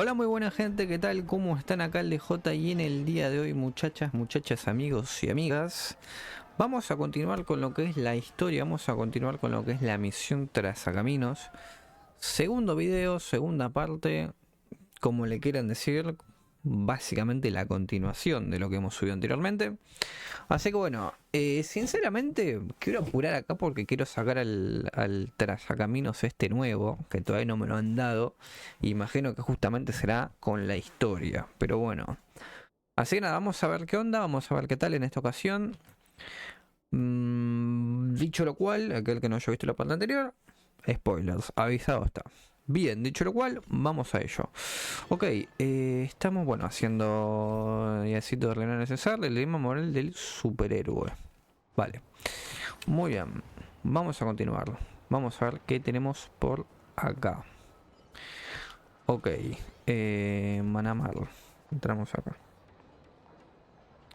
Hola, muy buena gente, ¿qué tal? ¿Cómo están acá ElDejota? Y en el día de hoy, muchachas, amigos y amigas, vamos a continuar con lo que es la historia, vamos a continuar con lo que es la misión Trazacaminos. Segundo video, segunda parte, como le quieran decir, básicamente la continuación de lo que hemos subido anteriormente. Así que bueno, sinceramente quiero apurar acá porque quiero sacar al Trazacaminos este nuevo, que todavía no me lo han dado. Imagino que justamente será con la historia, pero bueno. Así que nada, vamos a ver qué onda, vamos a ver qué tal en esta ocasión. Dicho lo cual, aquel que no haya visto la parte anterior, spoilers, avisado está. Bien, dicho lo cual, vamos a ello. Ok, estamos, bueno, haciendo Yacito de Renan CESAR, el dilema moral del superhéroe. Vale, muy bien, vamos a continuar. Vamos a ver qué tenemos por acá. Ok, Manamar, entramos acá.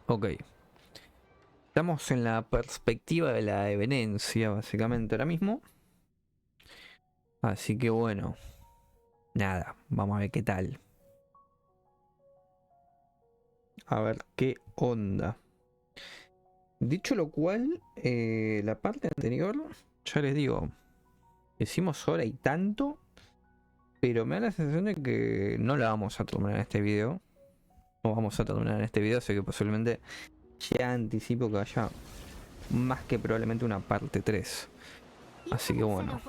Ok, estamos en la perspectiva de la Evanescia, básicamente ahora mismo. Así que bueno, nada, vamos a ver qué tal. A ver qué onda. Dicho lo cual, la parte anterior, ya les digo, hicimos hora y tanto, pero me da la sensación de que no la vamos a terminar en este video. No vamos a terminar en este video, así que posiblemente ya anticipo que haya más que probablemente una parte 3. Así que bueno.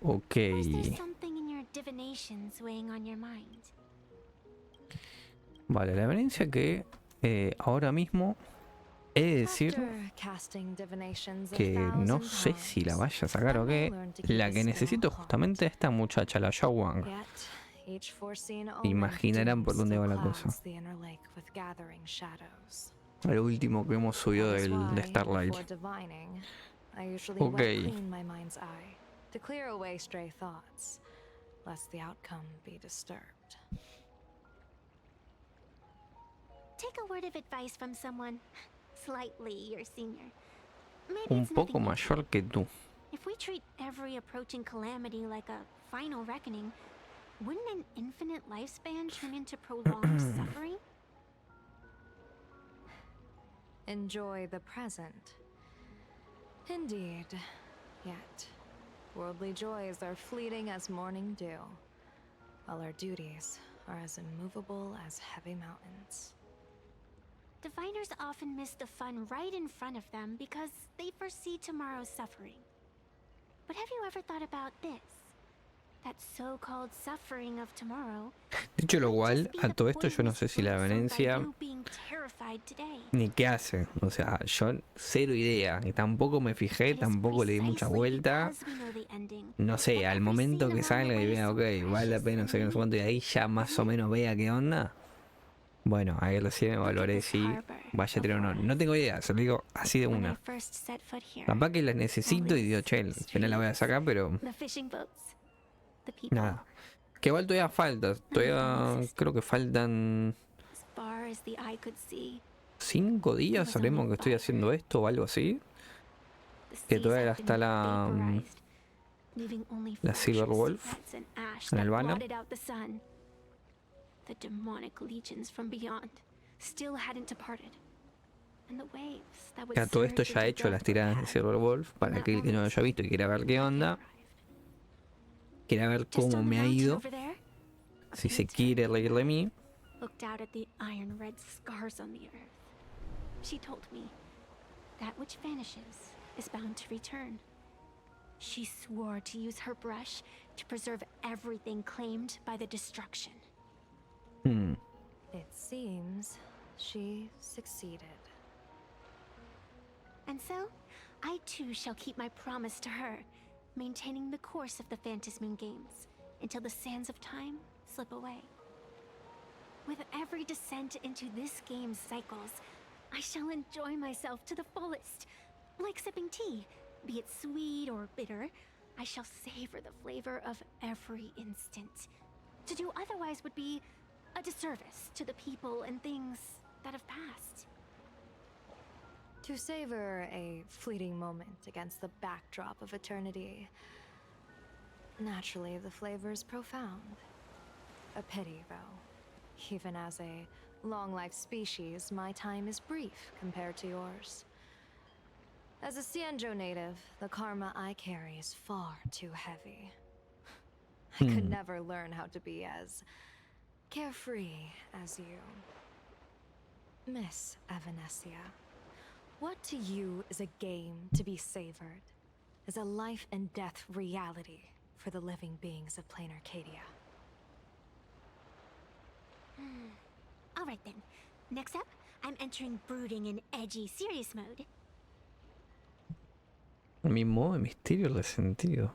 Ok. Vale, la evidencia que ahora mismo he de decir que no sé si la vaya a sacar o qué. La que necesito justamente a esta muchacha, la Xiao Wang. Imaginarán por dónde va la cosa. El último que hemos subido de Starlight. Ok. Un poco mayor que tú. If we treat every approaching calamity like a final reckoning, wouldn't an infinite lifespan turn into prolonged suffering? Enjoy the present. Indeed. Yet, worldly joys are fleeting as morning dew, while our duties are as immovable as heavy mountains. Diviners often miss the fun right in front of them because they foresee tomorrow's suffering. But have you ever thought about this? That so-called suffering of tomorrow. Dicho lo cual, a todo esto yo no sé si la Evanescia ni qué hace. O sea, yo cero idea. Y tampoco me fijé, tampoco le di mucha vuelta. No sé, al momento que salga y vea, ok, vale la pena, no sé qué, no sé cuánto, y ahí ya más o menos vea qué onda. Bueno, ahí recién evaluaré si vaya a tener o no. No tengo idea, se lo digo así de una. Capaz que la necesito y digo, che, al final la voy a sacar, pero nada. Que igual todavía falta, todavía creo que faltan 5 días, sabremos que estoy haciendo esto o algo así. Que todavía está la Silver Wolf en el banner. Que a todo esto ya he hecho las tiradas de Silver Wolf para aquel que no lo haya visto y quiera ver qué onda. Quiera ver cómo me ha ido. Si se quiere reír de mí. Looked out at the iron red scars on the earth. She told me that which vanishes is bound to return. She swore to use her brush to preserve everything claimed by the destruction. It seems she succeeded. And so, I too shall keep my promise to her, maintaining the course of the Phantasmoon Games until the sands of time slip away. With every descent into this game's cycles, I shall enjoy myself to the fullest. Like sipping tea, be it sweet or bitter, I shall savor the flavor of every instant. To do otherwise would be a disservice to the people and things that have passed. To savor a fleeting moment against the backdrop of eternity Naturally, the flavor is profound. A pity, though. Even as a long-life species, my time is brief compared to yours. As a Xianzhou native, the karma I carry is far too heavy. I could never learn how to be as carefree as you. Miss Evanescia, what to you is a game to be savored, is a life and death reality for the living beings of Planarcadia? Alright then. Next up, I'm entering brooding and edgy serious mode. Mi modo de misterio resentido.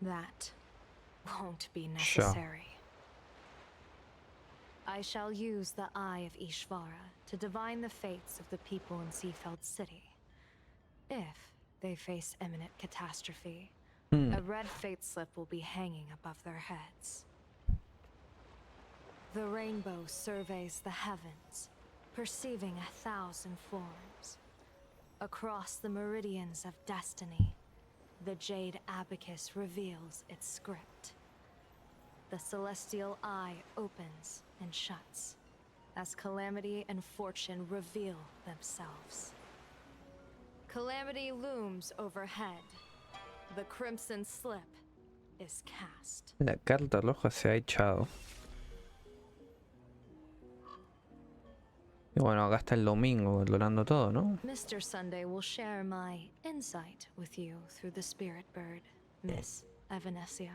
That won't be necessary. I shall use the Eye of Ishvara to divine the fates of the people in Seafeld City. If they face imminent catastrophe, a red fate slip will be hanging above their heads. The rainbow surveys the heavens, perceiving 1,000 forms. Across the meridians of destiny, the Jade Abacus reveals its script. The celestial eye opens and shuts as calamity and fortune reveal themselves. Calamity looms overhead. The crimson slip is cast. La carta roja se ha echado. Y bueno, acá está el domingo controlando todo, ¿no? Mr. Sunday will share my insight with you through the spirit bird, Miss Evanescia.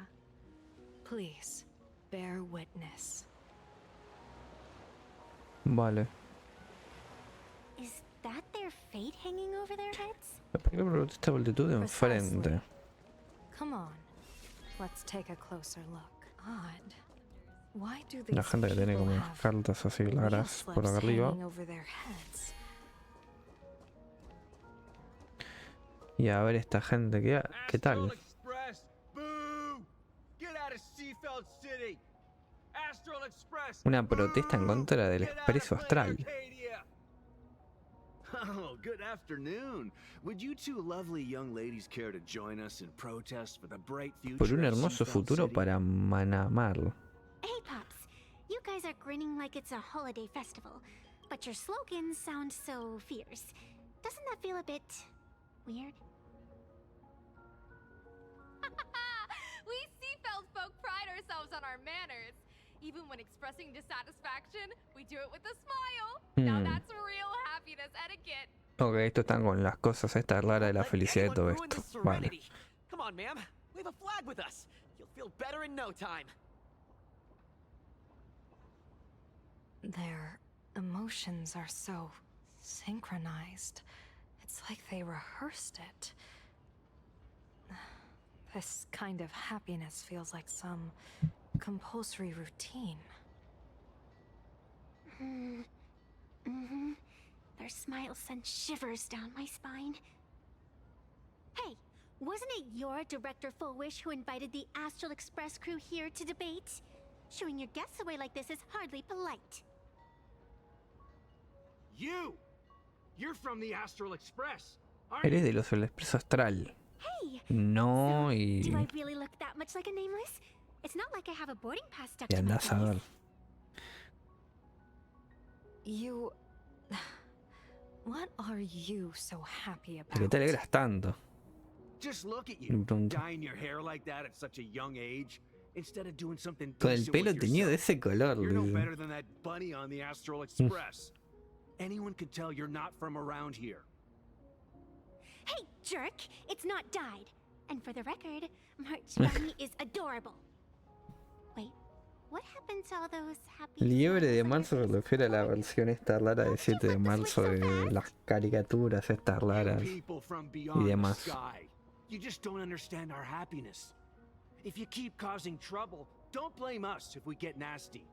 Please, bear witness. Vale. Is that their fate hanging over their heads? ¿Por qué protesta multitud de enfrente? Come on, let's take a closer look. Odd. Why do La these gente que tiene people como have cartas así real raras por slips acá arriba. hanging over their heads? Y a ver esta gente, ¿qué tal? Una protesta en contra del expreso astral. Oh, good afternoon. Would you two lovely young ladies care to join us in protest for the bright future Por un of hermoso Seafeld futuro City? para Manamar. Hey, Pops. You guys are grinning like it's a holiday festival, but your slogans sound so fierce. Doesn't that feel a bit weird? We Seafeld folk pride ourselves on our manners. Even when expressing dissatisfaction, we do it with a smile. Now that's real happiness etiquette. Ok, esto están con las cosas estas raras de la felicidad de todo esto. Vale. Come on, ma'am. Wave a flag with us. You'll feel better in no time. Their emotions are so synchronized. It's like they rehearsed it. This kind of happiness feels like some compulsory routine. Their smiles send shivers down my spine. Hey, wasn't it your Director Fullwish who invited the Astral Express crew here to debate? Showing your guests away like this is hardly polite. You're from the Astral Express, aren't Eres you? de los del expreso astral. Hey! No, So, y... do I really look that much like a nameless? It's not like I have a boarding pass stuck Y to my andás a ver. face. You... What are you so happy ¿Por qué about? te alegras tanto? Just look at Le you, pregunto. dyeing your hair like that at such a young age, instead of doing something Con el decent pelo with teñido de yourself. ese color. You're no dice. better than that bunny on the Astral Express. Anyone could tell you're not from around here. Hey, jerk! It's not dyed. And for the record, March Bunny is adorable. Wait, what happened to all those happy Liebre de smiles on marzo se your faces refiere a la before? versión esta rara de 7 de marzo de las caricaturas estas raras. People from beyond the demás. sky. You just don't understand our happiness. If you keep causing trouble, don't blame us if we get nasty.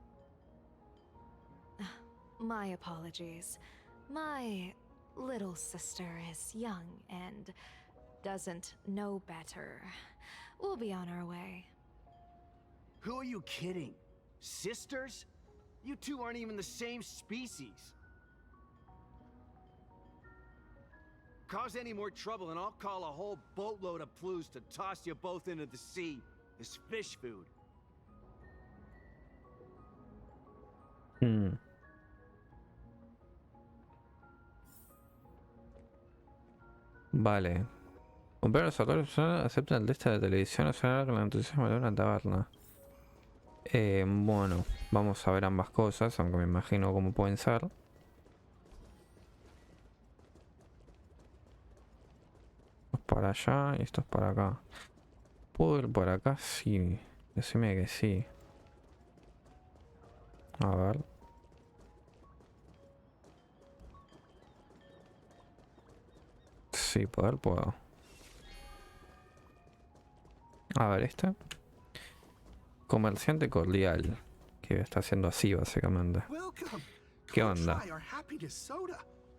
My apologies. My little sister is young and doesn't know better. We'll be on our way. Who are you kidding? Sisters? You two aren't even the same species. Cause any more trouble and I'll call a whole boatload of Ploos to toss you both into the sea. is fish food. Vale. Comprar los actores aceptan el test de televisión o sea con la entusiasmo de una taberna. Bueno, vamos a ver ambas cosas, aunque me imagino cómo pueden ser. Esto es para allá y esto es para acá. ¿Puedo ir por acá? Sí. Decime que sí. A ver. Sí, poder puedo. A ver, este. Comerciante cordial. Que está haciendo así, básicamente. ¿Qué onda?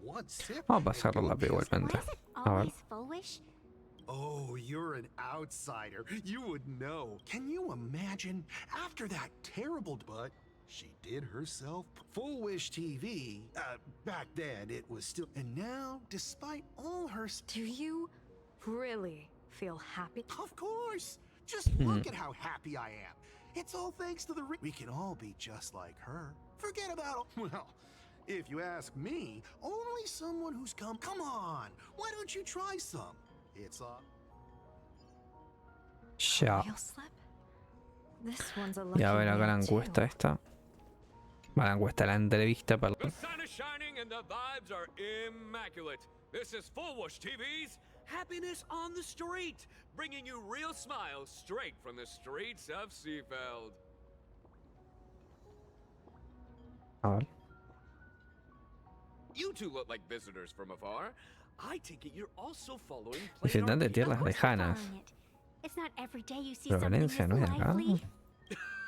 Vamos a pasar rápido igualmente. A ver. Always full wish? Oh, you're an outsider. You would know. Can you imagine? After that terrible but she did herself Full Wish TV. Back then it was still, and now, despite all her, Do you really feel happy? of course. Just look at how happy I am. It's all thanks to the we can all be just like her. Forget about well, if you ask me, only someone who's come. Come on, why don't you try some? It's Ya. Real slip? This one's a Y lucky a ver acá la man, too. encuesta esta. Va, la encuesta, la entrevista, The perdón. sun is shining and the vibes are immaculate. This is Full Wish TV's Happiness on the Street, bringing you real smiles straight from the streets of Seafeld. A ver. You two look like visitors from afar. I take it you're also following Visitantes de tierras Of course we're lejanas. following it. It's not every day you see Pero something Valencia no this es de acá. lively.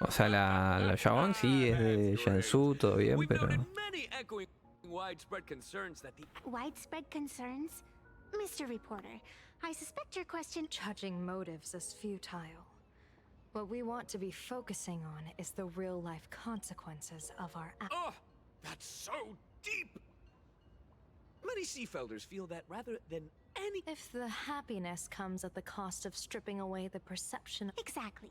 O sea, la Jabón sí es de Jiangsu, todo bien, We've pero. noted many echoing widespread concerns that the Widespread concerns? Mr. Reporter, I suspect your question. Judging motives is futile. What we want to be focusing on is the real-life consequences of our actions. Oh, that's so deep. Many Seafelders feel that rather than any If the happiness comes at the cost of stripping away the perception Exactly.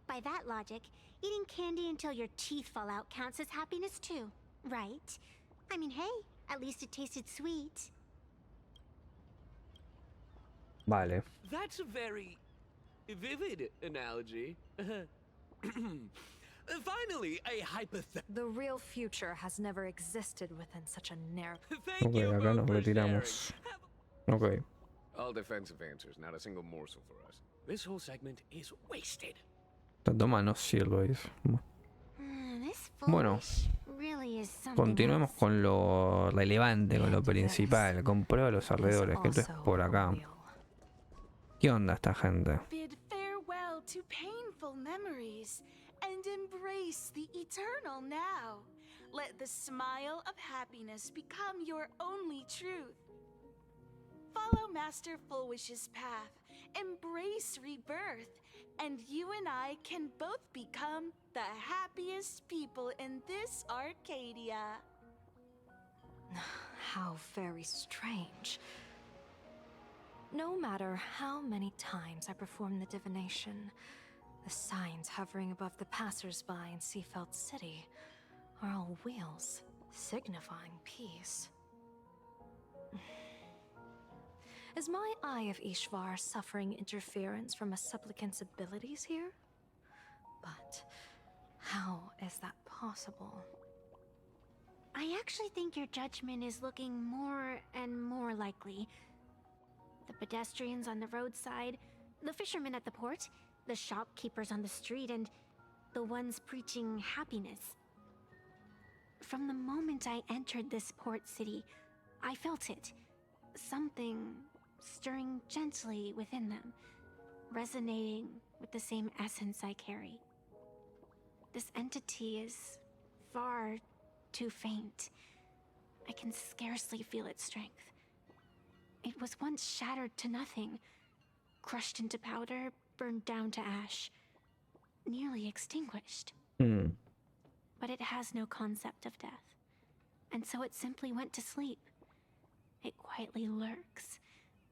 By that logic, eating candy until your teeth fall out counts as happiness too, right? I mean, hey, at least it tasted sweet. Vale. That's a very vivid analogy. Finally, a hypothetical. The real future has never existed within such a narrow. Thank Ok, you acá both nos for retiramos. sharing. Ok. All defensive answers, not a single morsel for us. This whole segment is wasted. Toma, no sirve eso. This Bueno, foolish really is something continuemos else. con lo relevante, con lo principal. Comprueba los alrededores, que esto es por acá. ¿Qué onda esta gente? Bid farewell to painful memories and embrace the eternal now. Let the smile of happiness become your only truth. Follow Master Fullwish's path, embrace rebirth, and you and I can both become the happiest people in this Arcadia. How very strange. No matter how many times I perform the divination, the signs hovering above the passers-by in Seafeld City are all wheels, signifying peace. Is my Eye of Ishvar suffering interference from a supplicant's abilities here? But how is that possible? I actually think your judgment is looking more and more likely. The pedestrians on the roadside, the fishermen at the port, the shopkeepers on the street, and the ones preaching happiness. From the moment I entered this port city, I felt it. Something stirring gently within them, resonating with the same essence I carry. This entity is far too faint. I can scarcely feel its strength. It was once shattered to nothing, crushed into powder, burned down to ash, nearly extinguished. But it has no concept of death, and so it simply went to sleep. It quietly lurks,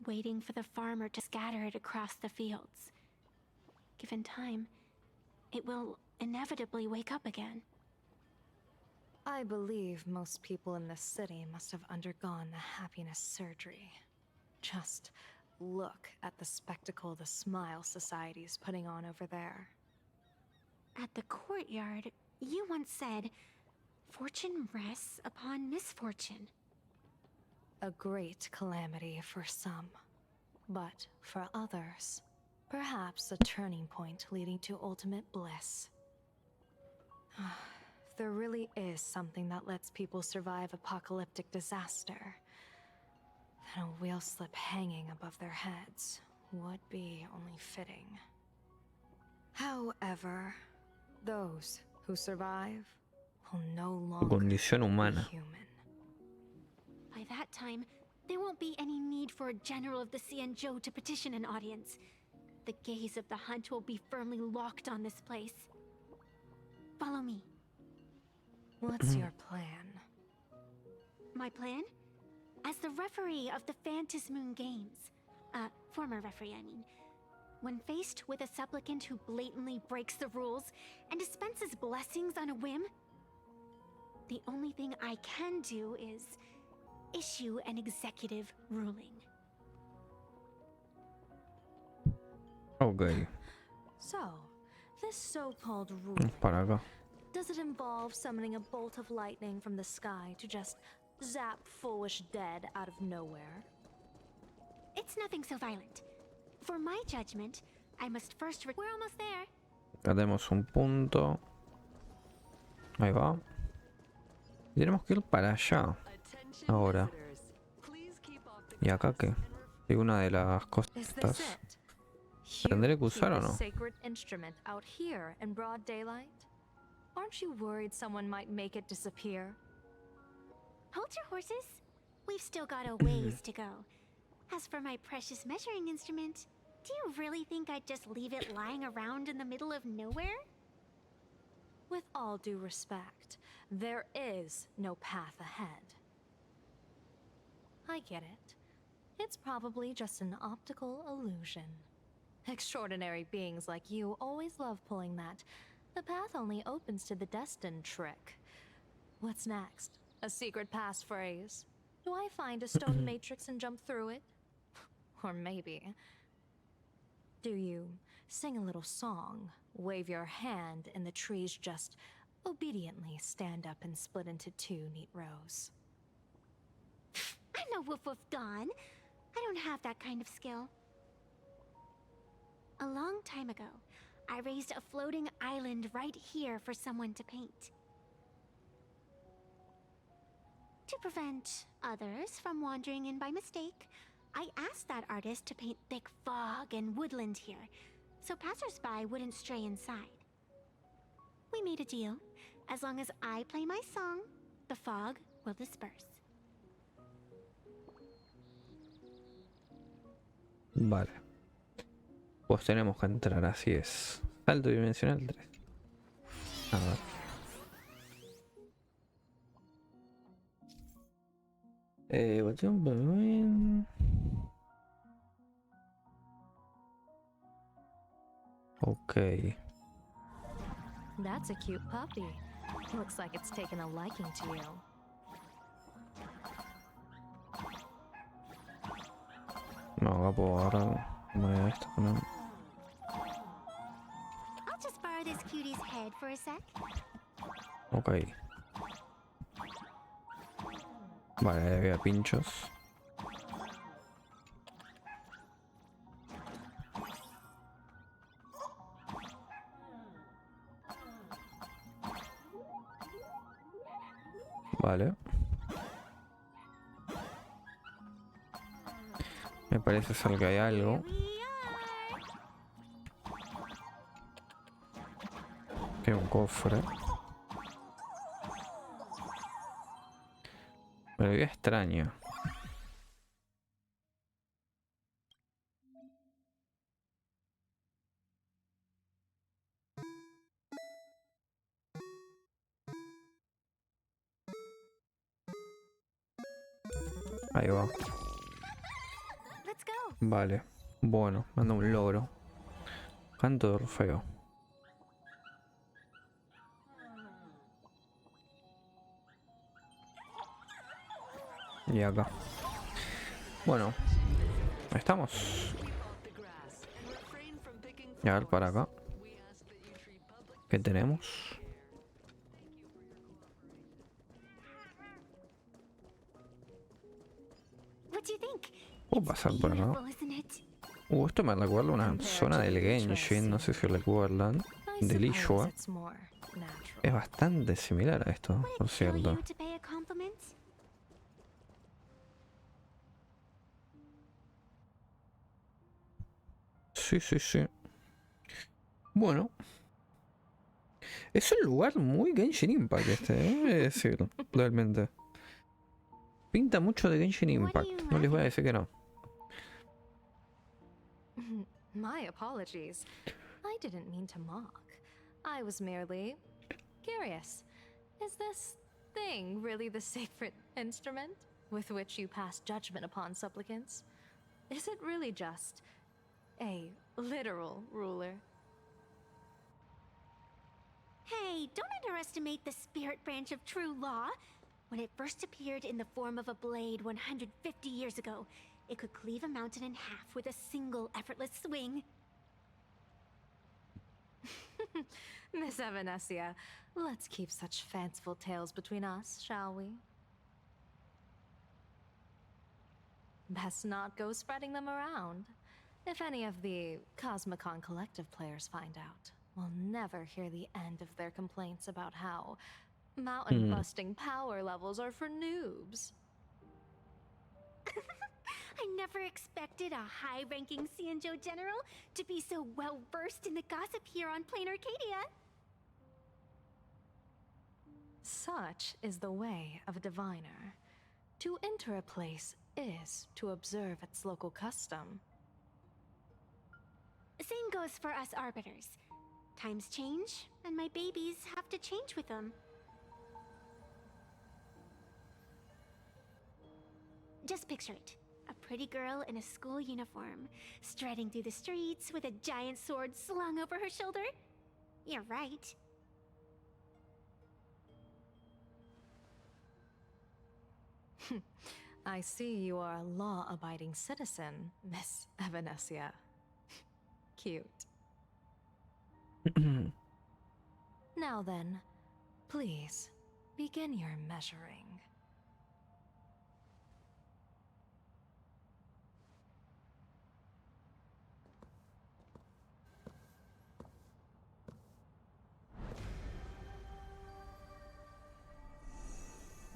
waiting for the farmer to scatter it across the fields. Given time, it will inevitably wake up again. I believe most people in this city must have undergone the happiness surgery. Just look at the spectacle the Smile Society's putting on over there. At the courtyard, you once said, "Fortune rests upon misfortune." A great calamity for some, but for others, perhaps a turning point leading to ultimate bliss. If there really is something that lets people survive apocalyptic disaster, then a wheel slip hanging above their heads would be only fitting. However, those who survive will no longer Condición humana. be human. By that time, there won't be any need for a general of the Xianzhou to petition an audience. The gaze of the hunt will be firmly locked on this place. Follow me. What's your plan? My plan? As the referee of the Phantasmoon Games, former referee, I mean, when faced with a supplicant who blatantly breaks the rules and dispenses blessings on a whim, the only thing I can do is issue an executive ruling. Ok. So, this so-called ruling, Para acá. does it involve summoning a bolt of lightning from the sky to just zap foolish dead out of nowhere? It's nothing so violent. For my judgment, I must first we're almost there. Acá tenemos un punto. Ahí va. Y tenemos que ir para allá. Ahora. ¿Y acá qué? ¿Y una de las Is cosas? this it? ¿Tendré que usar o no? Sacred instrument out here in broad daylight? Aren't you worried someone might make it disappear? Hold your horses. We've still got a ways to go. As for my precious measuring instrument, do you really think I'd just leave it lying around in the middle of nowhere? With all due respect, there is no path ahead. I get it. It's probably just an optical illusion. Extraordinary beings like you always love pulling that "the path only opens to the destined" trick. What's next? A secret passphrase? Do I find a stone matrix and jump through it? Or maybe, do you sing a little song, wave your hand, and the trees just obediently stand up and split into two neat rows? I'm no woof woof gone. I don't have that kind of skill. A long time ago, I raised a floating island right here for someone to paint. To prevent others from wandering in by mistake, I asked that artist to paint thick fog and woodland here, so passersby wouldn't stray inside. We made a deal. As long as I play my song, the fog will disperse. Vale. Pues tenemos que entrar, así es. Salto dimensional 3. A ver. Ok. That's a cute puppy. Looks like it's taken a liking to you. No, acá puedo agarrar moneda esta con él. I'll just borrow this cutie's head for a sec. Ok. Vale, ahí había pinchos. Vale. Me parece ser que hay algo. Que un cofre. Me veía extraño. Ahí va. Let's go. Vale. Bueno, manda un logro. Canto de Orfeo. Y acá. Bueno, estamos. Y a ver para acá. ¿Qué tenemos? What do you think? Puedo pasar por acá. Beautiful, isn't it? Esto me recuerda a una zona del Genshin, no sé si recuerdan. Del Ishua. Es bastante similar a esto, Would por it kill cierto. you to pay a compliment? Sí, sí, sí. Bueno. Es un lugar muy Genshin Impact he de decir, realmente. Pinta mucho de Genshin Impact, no les voy a decir que no. My apologies. I didn't mean to mock. I was merely curious. Is this thing really the sacred instrument with which you pass judgment upon supplicants? Is it really just a literal ruler? Hey, don't underestimate the spirit branch of true law. When it first appeared in the form of a blade 150 years ago, it could cleave a mountain in half with a single effortless swing. Miss Evanescia, let's keep such fanciful tales between us, shall we? Best not go spreading them around. If any of the Cosmicon Collective players find out, we'll never hear the end of their complaints about how mountain-busting power levels are for noobs. I never expected a high-ranking Xianzhou general to be so well-versed in the gossip here on Planarcadia. Such is the way of a diviner. To enter a place is to observe its local custom. Same goes for us arbiters. Times change, and my babies have to change with them. Just picture it. A pretty girl in a school uniform, striding through the streets with a giant sword slung over her shoulder. You're right. I see you are a law-abiding citizen, Miss Evanescia. Cute. Now then, please, begin your measuring.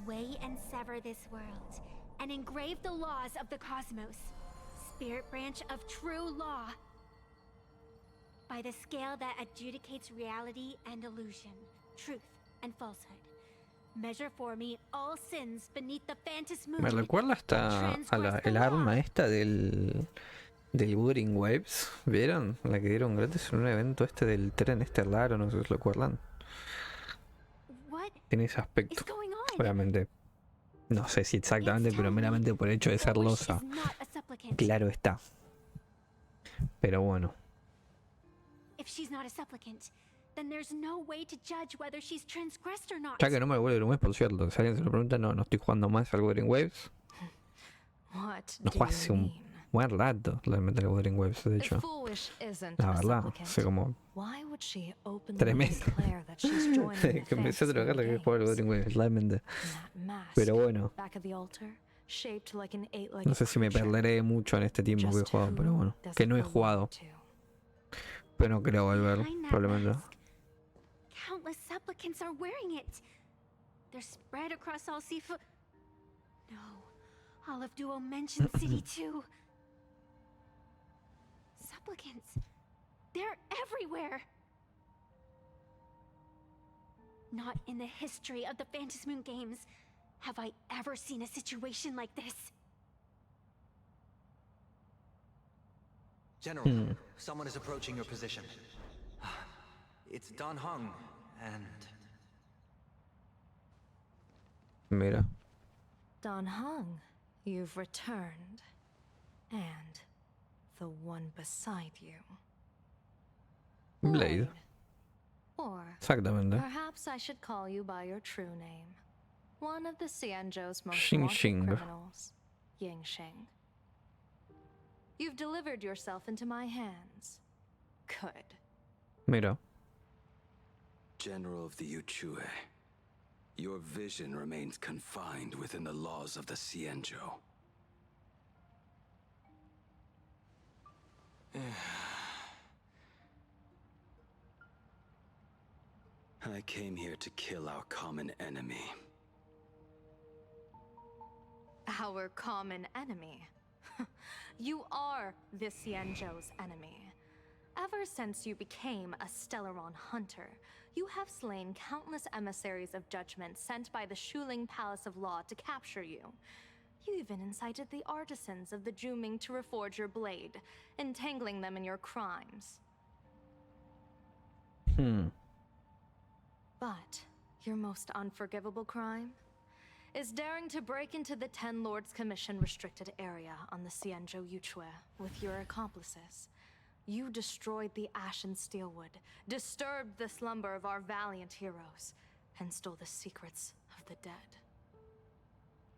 Weigh and sever this world, and engrave the laws of the cosmos. Spirit branch of true law. By the scale that adjudicates reality and illusion, truth and falsehood. Measure for me all sins beneath the phantasmoon. Me recuerda hasta a el arma esta del Wuthering Waves. ¿Vieron? La que dieron gratis en un evento este del tren este raro, no sé si lo recuerdan. Tiene ese aspecto. Obviamente. No sé si exactamente, pero meramente por el hecho de ser losa. Claro está. Pero bueno. Ya que no me vuelve un mes, por cierto. Si alguien se lo pregunta, no estoy jugando más al Wuthering Waves. No juego hace un buen rato realmente al Wuthering Waves, de hecho. La verdad, hace como 3 meses que empecé a trabajar la que juego al Wuthering Waves, realmente. Pero bueno. No sé si me perderé mucho en este tiempo que he jugado, pero bueno. Que no he jugado. Pero no creo volver, probablemente. Countless supplicants are wearing it. They're spread across all Sifu. No, all of Duo mentioned City too. Supplicants, they're everywhere. Not in the history of the Phantasmoon games have I ever seen a situation like this. General, someone is approaching your position. It's Don Hung, and... Mira. Don Hung, you've returned. And the one beside you. Blade. Or Exactamente. perhaps I should call you by your true name. One of the Xianzhou's most Xing wanted Xing. criminals, Yingxing. You've delivered yourself into my hands. Good. Mira. General of the Yuchue, your vision remains confined within the laws of the Xianzhou. I came here to kill our common enemy. Our common enemy? You are the Xianzhou's enemy. Ever since you became a Stellaron hunter, you have slain countless emissaries of judgment sent by the Shuling Palace of Law to capture you. You even incited the artisans of the Juming to reforge your blade, entangling them in your crimes. But your most unforgivable crime is daring to break into the Ten Lords Commission restricted area on the Xianzhou Yuchue with your accomplices. You destroyed the Ashen Steelwood, disturbed the slumber of our valiant heroes, and stole the secrets of the dead.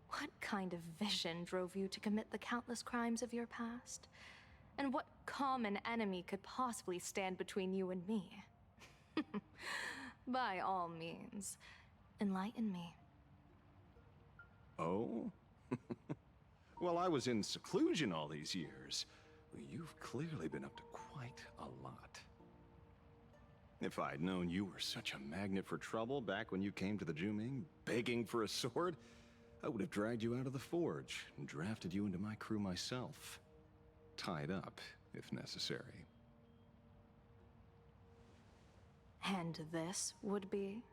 What kind of vision drove you to commit the countless crimes of your past? And what common enemy could possibly stand between you and me? By all means, enlighten me. Oh? Well, I was in seclusion all these years. You've clearly been up to quite a lot. If I'd known you were such a magnet for trouble back when you came to the Juming, begging for a sword, I would have dragged you out of the forge and drafted you into my crew myself. Tied up, if necessary. And this would be?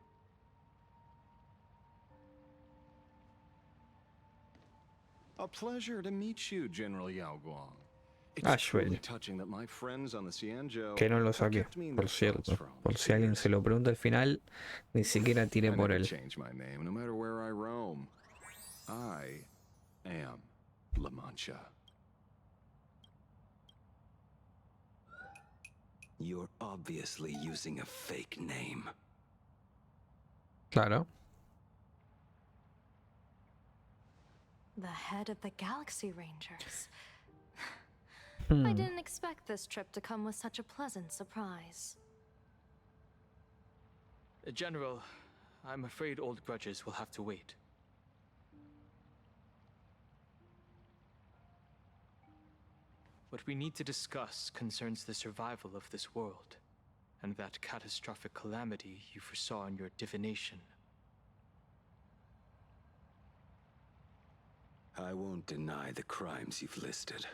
A pleasure to meet you, General Yao Guang. Ashwell. Que no lo saqué, por cierto. Por si alguien se lo pregunta al final, ni siquiera tiré por él. I am La Mancha. You're obviously using a fake name. Claro. The head of the Galaxy Rangers. I didn't expect this trip to come with such a pleasant surprise. General, I'm afraid old grudges will have to wait. What we need to discuss concerns the survival of this world, and that catastrophic calamity you foresaw in your divination. I won't deny the crimes you've listed.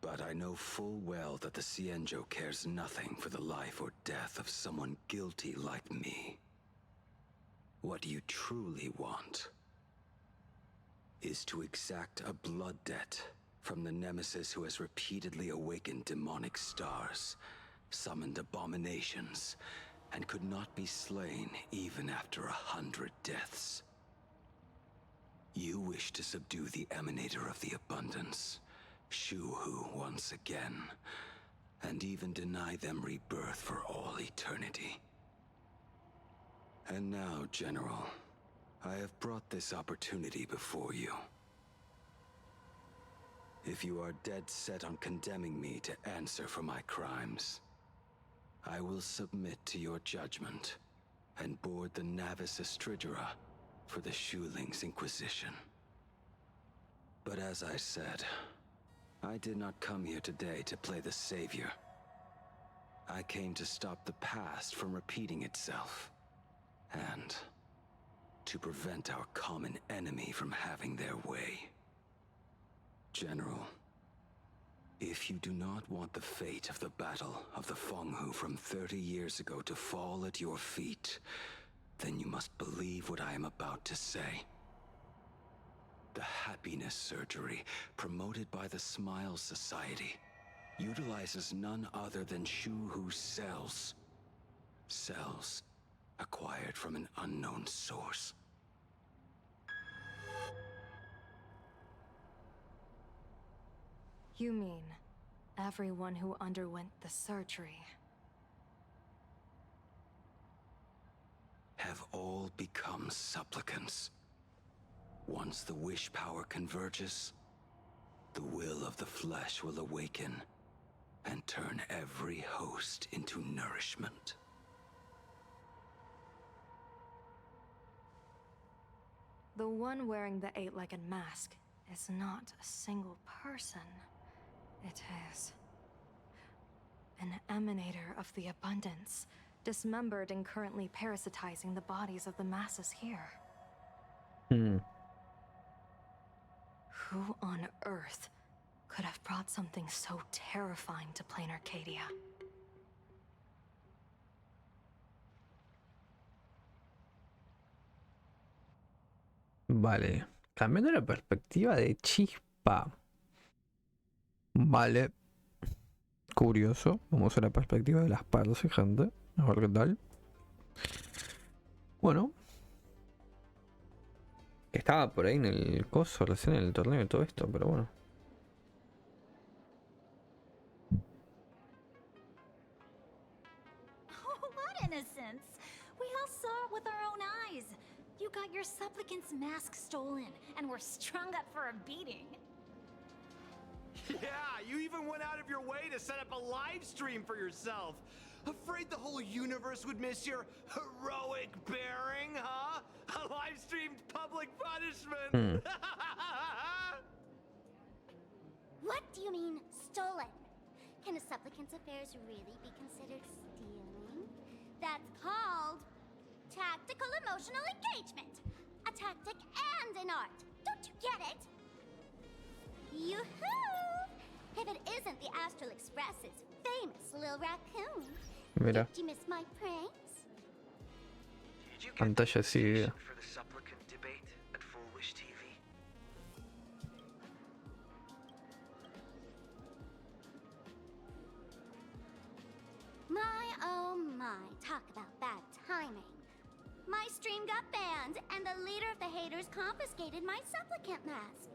But I know full well that the Xianzhou cares nothing for the life or death of someone guilty like me. What you truly want is to exact a blood debt from the nemesis who has repeatedly awakened demonic stars, summoned abominations, and could not be slain even after 100 deaths. You wish to subdue the Emanator of the Abundance, Shu-Hu once again, and even deny them rebirth for all eternity. And now, General, I have brought this opportunity before you. If you are dead set on condemning me to answer for my crimes, I will submit to your judgment and board the Navis Astridura for the Shuling's Inquisition. But as I said, I did not come here today to play the savior. I came to stop the past from repeating itself, and to prevent our common enemy from having their way. General, if you do not want the fate of the Battle of the Fenghu from 30 years ago to fall at your feet, then you must believe what I am about to say. The happiness surgery, promoted by the Smile Society, utilizes none other than Shu-Hu's cells. Cells acquired from an unknown source. You mean everyone who underwent the surgery have all become supplicants. Once the wish power converges, the will of the flesh will awaken and turn every host into nourishment. The one wearing the eight-legged mask is not a single person. It is an emanator of the abundance, dismembered and currently parasitizing the bodies of the masses here. Who on earth could have brought something so terrifying to Planarcadia? Vale, cambiando la perspectiva de Chispa. Vale, curioso. Vamos a la perspectiva de las partes, gente. A ver qué tal. Bueno, estaba por ahí en el coso recién en el torneo y todo esto, pero bueno. Oh, what innocence! We all saw it with our own eyes. You got your supplicant's mask stolen, and were strung up for a beating. Yeah, you even went out of your way to set up a live stream for yourself. Afraid the whole universe would miss your heroic bearing, huh? A live-streamed public punishment. What do you mean, stolen? Can a supplicant's affairs really be considered stealing? That's called tactical emotional engagement. A tactic and an art. Don't you get it? Yoo-hoo! If it isn't the Astral Express's famous Lil Raccoon. Mira. Did you miss my pranks? Pantalla así. For the supplicant debate at Full Wish TV. My oh my, talk about bad timing. My stream got banned, and the leader of the haters confiscated my supplicant mask.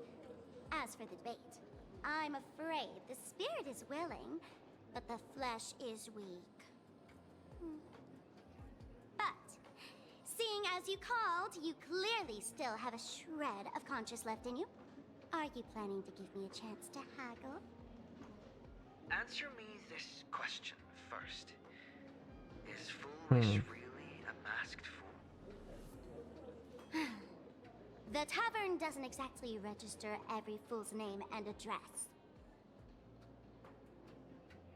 As for the debate, I'm afraid the spirit is willing, but the flesh is weak. But, seeing as you called, you clearly still have a shred of conscience left in you. Are you planning to give me a chance to haggle? Answer me this question first. Is Full Wish really a masked fool? The tavern doesn't exactly register every fool's name and address.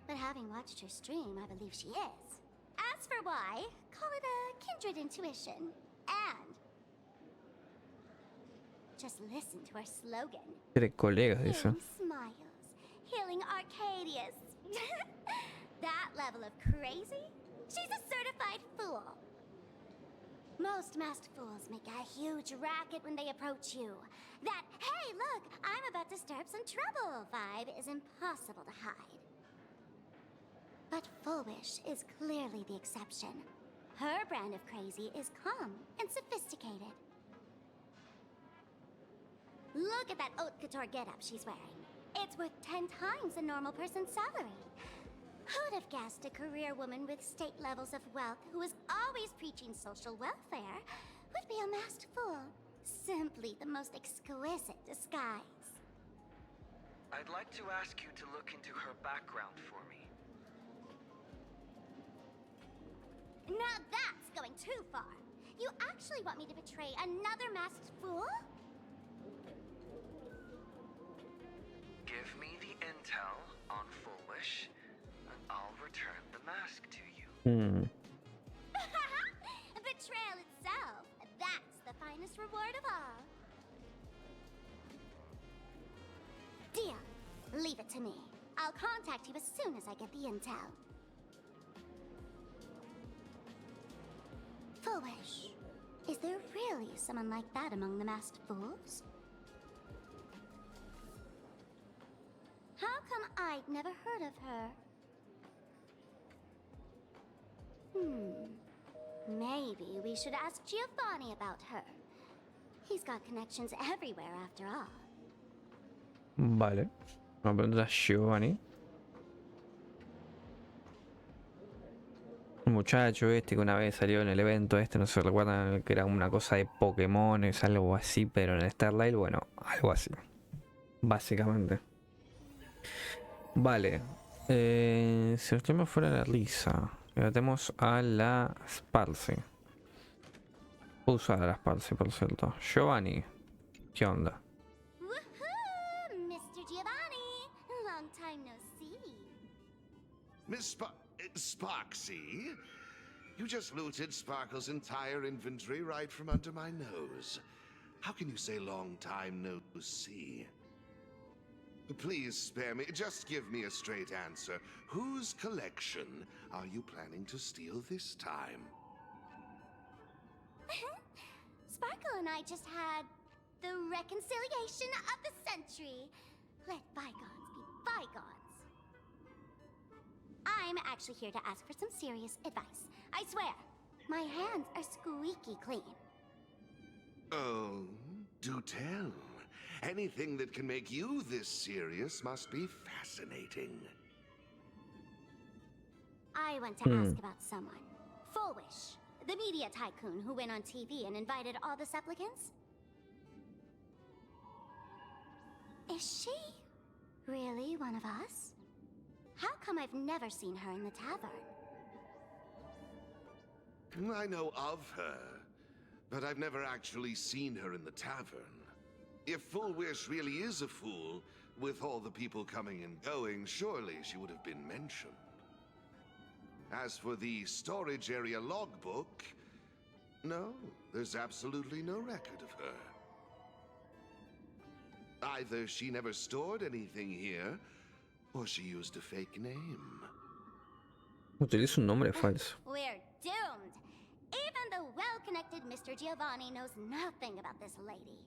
But having watched her stream, I believe she is. As for why, call it a kindred intuition. And just listen to our slogan. Quiere colegas, dice. Healing smiles, healing Arcadius. That level of crazy? She's a certified fool. Most masked fools make a huge racket when they approach you. That, hey, look, I'm about to stir up some trouble vibe is impossible to hide. But Full Wish is clearly the exception. Her brand of crazy is calm and sophisticated. Look at that haute couture getup she's wearing. It's worth 10 times a normal person's salary. Who'd have guessed a career woman with state levels of wealth who was always preaching social welfare would be a masked fool? Simply the most exquisite disguise. I'd like to ask you to look into her background for me. Now that's going too far. You actually want me to betray another masked fool? Give me the intel on Full Wish, and I'll return the mask to you. Betrayal itself. That's the finest reward of all. Deal. Leave it to me. I'll contact you as soon as I get the intel. Full Wish. Is there really someone like that among the masked fools? How come I'd never heard of her? Maybe we should ask Giovanni about her. He's got connections everywhere after all. Vale. Vamos a preguntar a Giovanni. muchacho este que una vez salió en el evento este, no se recuerdan, que era una cosa de Pokémon, es algo así, pero en Starlight, bueno, algo así, básicamente. Vale, si nos tenemos fuera de la risa, tenemos a la Sparse. Puedo usar a la Sparse, por cierto. Giovanni, ¿qué onda? Woohoo! Mr. Giovanni! Long time no see. Miss Sparksy? You just looted Sparkle's entire inventory right from under my nose. How can you say long time no see? Please spare me. Just give me a straight answer. Whose collection are you planning to steal this time? Sparkle and I just had the reconciliation of the century. Let bygones be bygones. I'm actually here to ask for some serious advice. I swear, my hands are squeaky clean. Oh, do tell. Anything that can make you this serious must be fascinating. I want to ask about someone. Fullwish, the media tycoon who went on TV and invited all the supplicants. Is she really one of us? How come I've never seen her in the tavern? I know of her, but I've never actually seen her in the tavern. If Fullwish really is a fool, with all the people coming and going, surely she would have been mentioned. As for the storage area logbook, no, there's absolutely no record of her. Either she never stored anything here, or she used a fake name. Utiliza un nombre falso. We're doomed. Even the well-connected Mr. Giovanni knows nothing about this lady.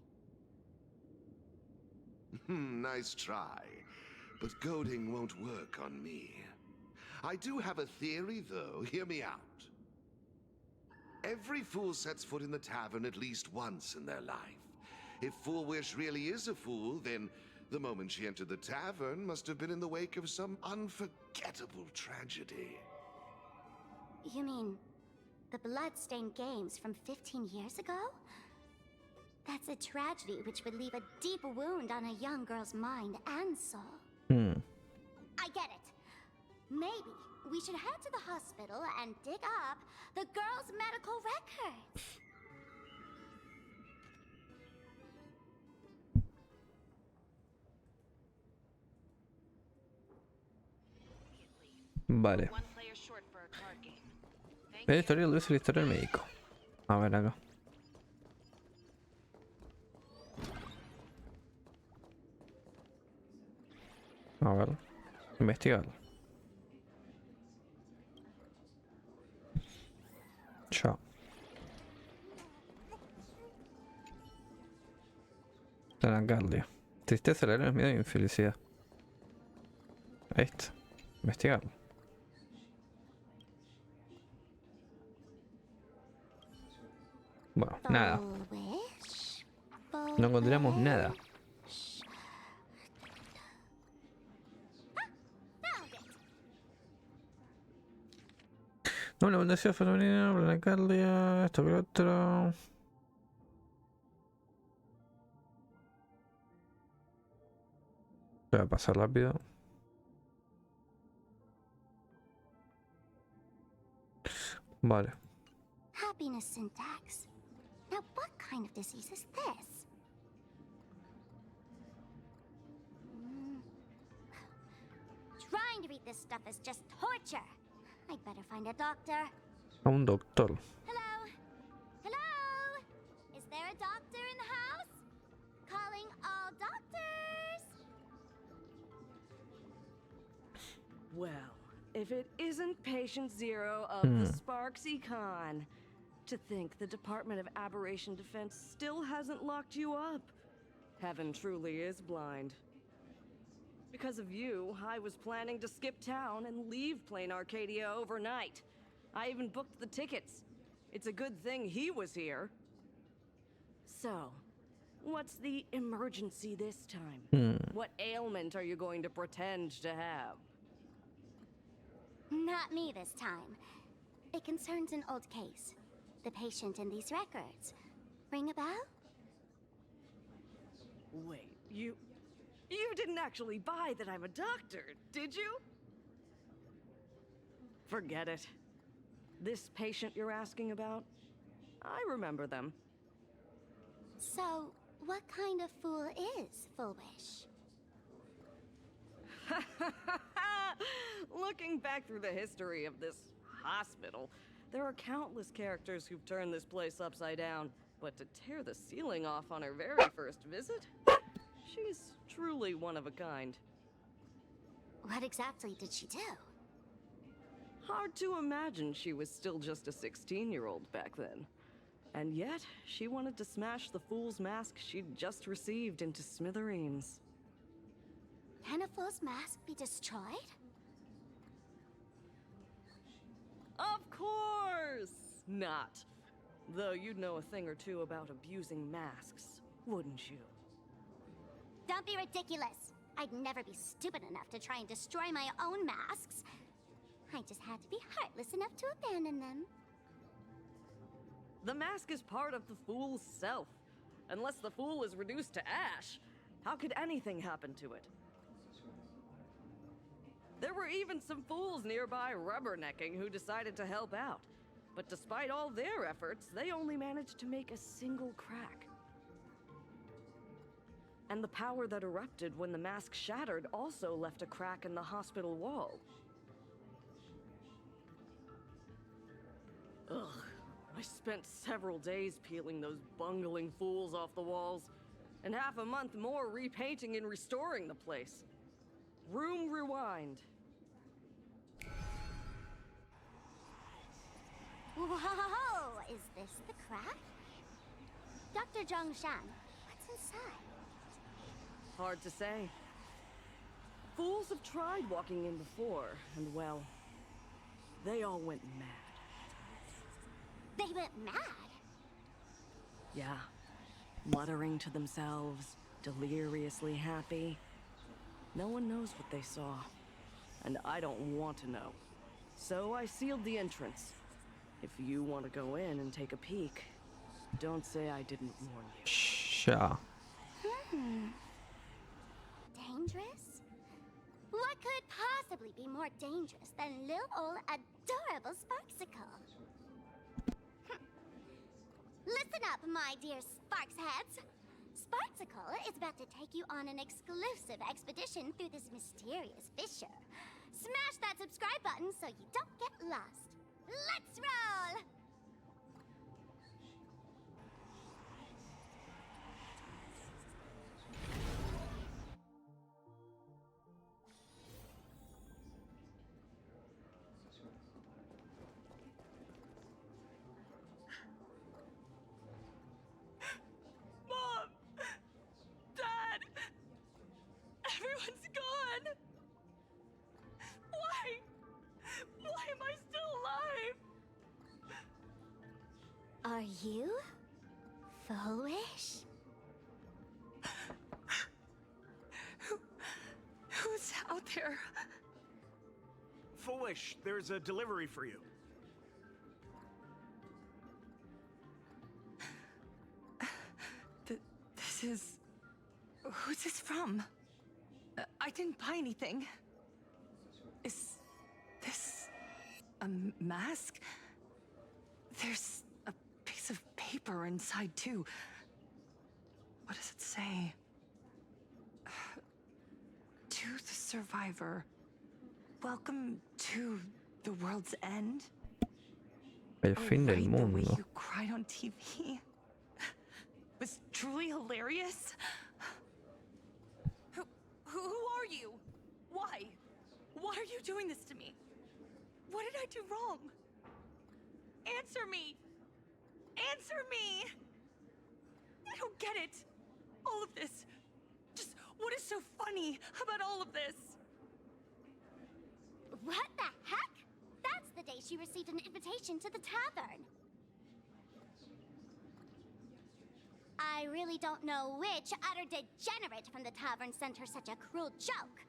Nice try, but goading won't work on me. I do have a theory, though. Hear me out. Every fool sets foot in the tavern at least once in their life. If Fullwish really is a fool, then the moment she entered the tavern must have been in the wake of some unforgettable tragedy. You mean the blood-stained games from 15 years ago? That's a tragedy which would leave a deep wound on a young girl's mind and soul. I get it. Maybe we should head to the hospital and dig up the girl's medical records. Vale. El historial debe ser el historial médico. A ver acá. A ver. Investigar. Ya. Planarcadia. Tristeza, lágrimas, miedo y infelicidad. Este. Investigar. Bueno, nada. No encontramos nada. No, la abundancia femenina, Planarcadia, esto que lo otro. Voy a pasar rápido. Vale. Happiness syntax. Now, what kind of disease is this? Trying to read this stuff is just torture. I'd better find a doctor. A un doctor. Hello? Hello? Is there a doctor in the house? Calling all doctors. Well, if it isn't patient zero of the Sparksy Con. To think the Department of Aberration Defense still hasn't locked you up. Heaven truly is blind. Because of you, I was planning to skip town and leave Planarcadia overnight. I even booked the tickets. It's a good thing he was here. So, what's the emergency this time? What ailment are you going to pretend to have? Not me this time. It concerns an old case. The patient in these records. Ring a bell? Wait, you didn't actually buy that I'm a doctor, did you? Forget it. This patient you're asking about? I remember them. So, what kind of fool is Foolish? Looking back through the history of this hospital, there are countless characters who've turned this place upside down. But to tear the ceiling off on her very first visit? She's truly one of a kind. What exactly did she do? Hard to imagine she was still just a 16-year-old back then. And yet, she wanted to smash the fool's mask she'd just received into smithereens. Can a fool's mask be destroyed? Of course not. Though you'd know a thing or two about abusing masks, wouldn't you? Don't be ridiculous. I'd never be stupid enough to try and destroy my own masks. I just had to be heartless enough to abandon them. The mask is part of the fool's self. Unless the fool is reduced to ash, how could anything happen to it? There were even some fools nearby rubbernecking who decided to help out. But despite all their efforts, they only managed to make a single crack. And the power that erupted when the mask shattered also left a crack in the hospital wall. Ugh. I spent several days peeling those bungling fools off the walls, and half a month more repainting and restoring the place. Room rewind. Whoa! Is this the crack? Dr. Zhongshan, what's inside? Hard to say. Fools have tried walking in before, and well, they all went mad. They went mad? Yeah. Muttering to themselves, deliriously happy. No one knows what they saw, and I don't want to know. So I sealed the entrance. If you want to go in and take a peek, don't say I didn't warn you. Sure. Dangerous? What could possibly be more dangerous than little old adorable Sparksicle? Listen up, my dear Sparksheads. Sparksicle is about to take you on an exclusive expedition through this mysterious fissure. Smash that subscribe button so you don't get lost. Let's roll! Mom! Dad! Everyone's gone! Why? Why am I still alive? Are you foolish? Who's out there? Foolish, there's a delivery for you. This is... Who's this from? I didn't buy anything. Is this a mask? There's a piece of paper inside, too. What does it say? To the survivor. Welcome to the world's end. El fin del The way mundo. you cried on TV was truly hilarious. Who are you? Why? Why are you doing this to me? What did I do wrong? Answer me! Answer me! I don't get it. All of this. Just what is so funny about all of this? What the heck? That's the day she received an invitation to the tavern. I really don't know which utter degenerate from the tavern sent her such a cruel joke.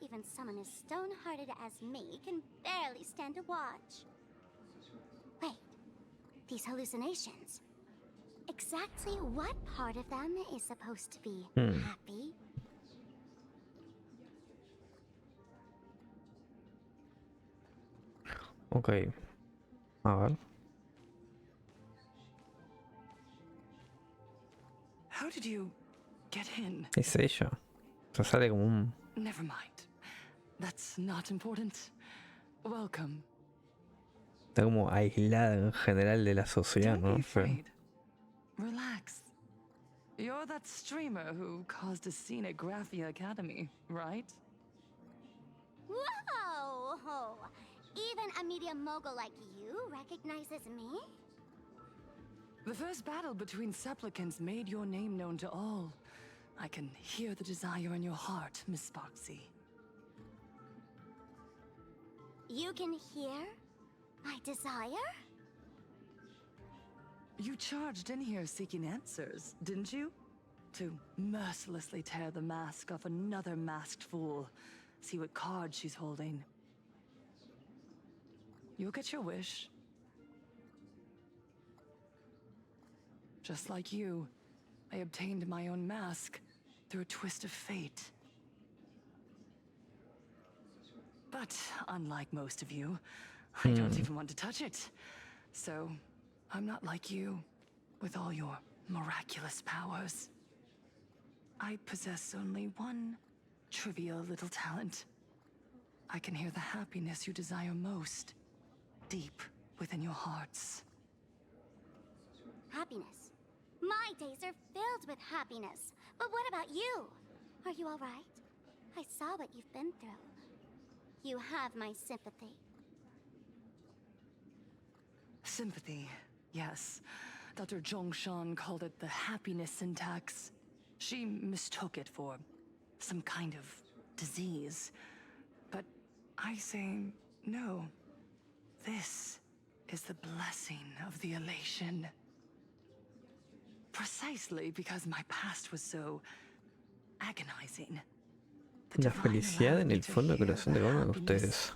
Even someone as stone-hearted as me can barely barely stand to watch. Wait, these hallucinations. Exactly what part of them is supposed to be happy? Ok. A ver. How did you get in? Es ella. Se sale como un... Never mind. That's not important. Welcome. Está como aislada en general de la sociedad, Don't ¿no? be Pero... afraid. Relax. You're that streamer who caused a scene at Graphia Academy, right? Whoa! Even a media mogul like you recognizes me? The first battle between supplicants made your name known to all. I can hear the desire in your heart, Miss Sparksy. You can hear my desire? You charged in here seeking answers, didn't you? To mercilessly tear the mask off another masked fool. See what card she's holding. You'll get your wish. Just like you, I obtained my own mask through a twist of fate. But unlike most of you, I don't even want to touch it. So, I'm not like you, with all your miraculous powers. I possess only one trivial little talent. I can hear the happiness you desire most, deep within your hearts. Happiness. My days are filled with happiness. But what about you? Are you all right? I saw what you've been through. You have my sympathy. Sympathy, yes. Dr. Zhongshan called it the happiness syntax. She mistook it for some kind of disease. But I say no. This is the blessing of the elation. Precisely because my past was so agonizing. La felicidad en el fondo del corazón de cada uno de ustedes.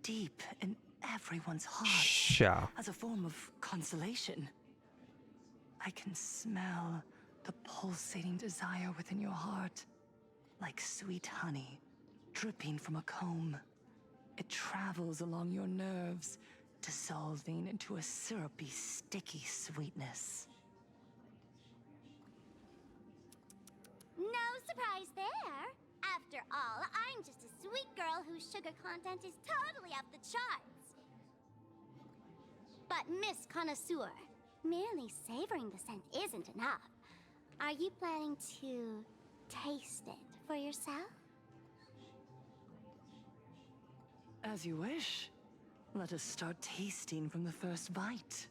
Deep in everyone's heart. Ya. As a form of consolation. I can smell the pulsating desire within your heart, like sweet honey dripping from a comb. It travels along your nerves, dissolving into a syrupy, sticky sweetness. No surprise there. After all, I'm just a sweet girl whose sugar content is totally off the charts. But Miss Connoisseur, merely savoring the scent isn't enough. Are you planning to taste it for yourself? As you wish. Let us start tasting from the first bite.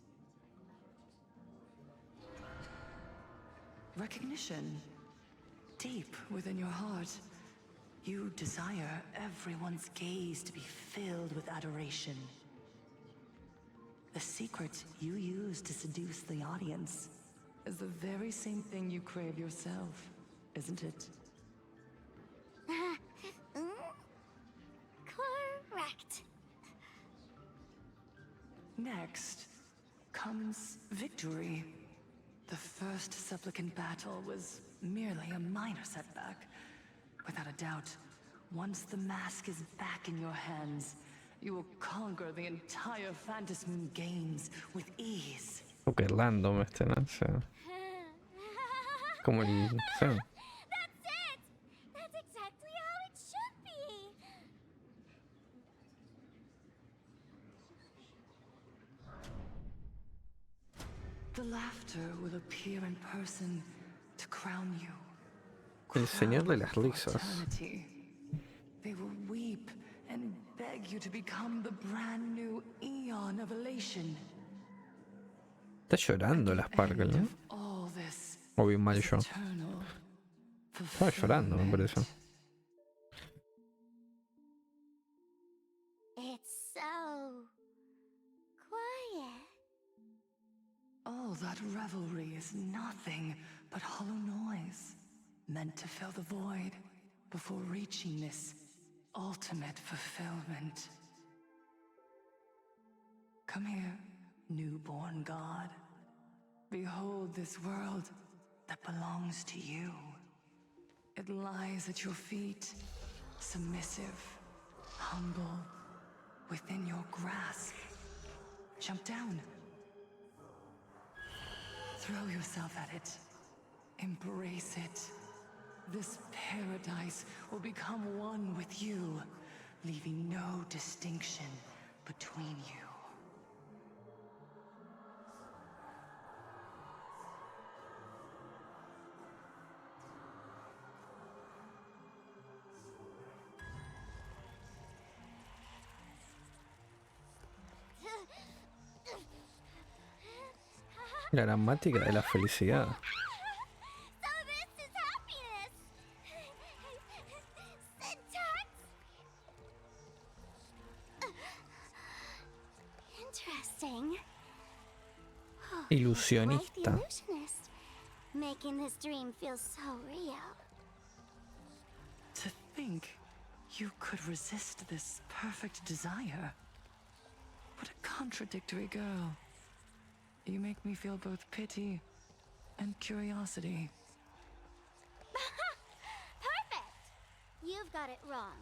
Recognition. Deep within your heart, you desire everyone's gaze to be filled with adoration. The secret you use to seduce the audience is the very same thing you crave yourself, isn't it? Correct. Next comes victory. The first supplicant battle was merely a minor setback. Without a doubt, once the mask is back in your hands, you will conquer the entire Phantasm Games with ease. Ok, random este, ¿no? O sea, como el... sí. That's it! That's exactly how it should be! The laughter will appear in person to crown you. El señor de las risas. Eternity. They will weep and beg you to become the brand new Eon of Elation. Está llorando la Sparkle, ¿no? All this O bien mal yo. eternal Estaba llorando, me parece. It's so quiet. All that revelry is nothing but hollow noise, meant to fill the void before reaching this ultimate fulfillment. Come here, newborn god. Behold this world that belongs to you. It lies at your feet, submissive, humble, within your grasp. Jump down. Throw yourself at it. Embrace it. This paradise will become one with you, leaving no distinction between you. La gramática de la felicidad. So this is happiness. Syntax. Interesting. Ilusionista. Like the illusionist, making this dream feel so real. To think you could resist this perfect desire. What a contradictory girl. You make me feel both pity and curiosity. Perfect! You've got it wrong.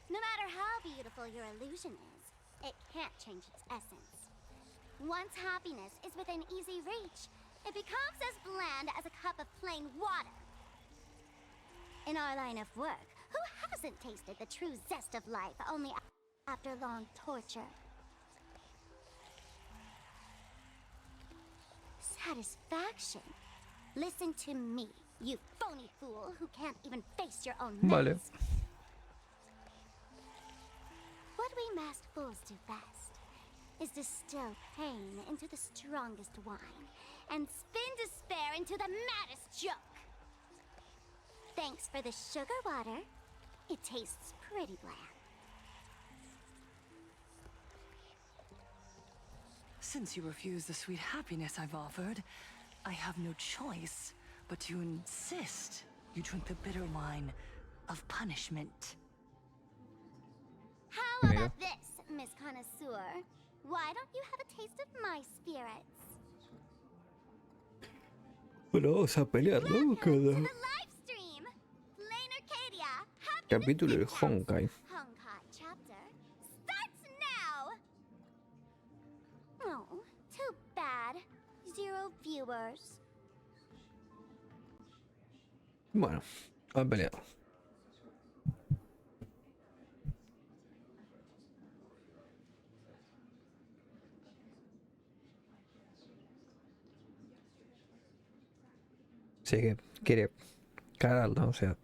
No matter how beautiful your illusion is, it can't change its essence. Once happiness is within easy reach, it becomes as bland as a cup of plain water. In our line of work, who hasn't tasted the true zest of life only after long torture? Satisfaction. Listen to me, you phony fool who can't even face your own limits. Vale. What we masked fools do best is distill pain into the strongest wine and spin despair into the maddest joke. Thanks for the sugar water. It tastes pretty bland. Since you refuse the sweet happiness I've offered, I have no choice but to insist you drink the bitter wine of punishment. How about this, Miss Connoisseur? Why don't you have a taste of my spirits? Bueno, vamos a pelear, ¿no? Cada Live stream. Planarcadia. capítulo de Honkai. Honkai chapter starts now. Oh, too bad. 0 viewers. Bueno, vamos a pelear. Sí que quiere cagarlo, o sea.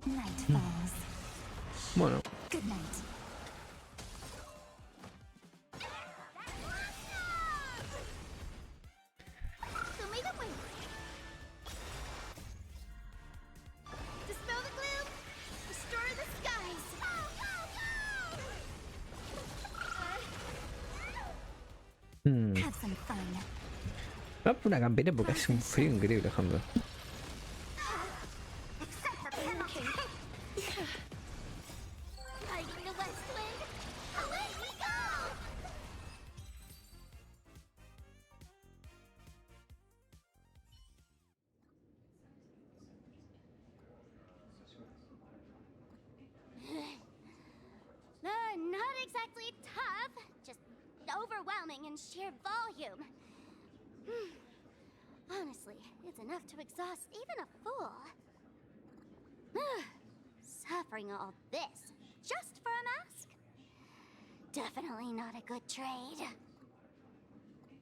Night falls. Bueno. Good night. Dispel the gloom. Restore the skies. Have some fun. Vamos por una campera porque hace un frío increíble, ejemplo. Fighting the west wind. Away we go. Not exactly tough, just overwhelming in sheer volume. Honestly, it's enough to exhaust even a fool. Suffering all this just for a mask? Definitely not a good trade.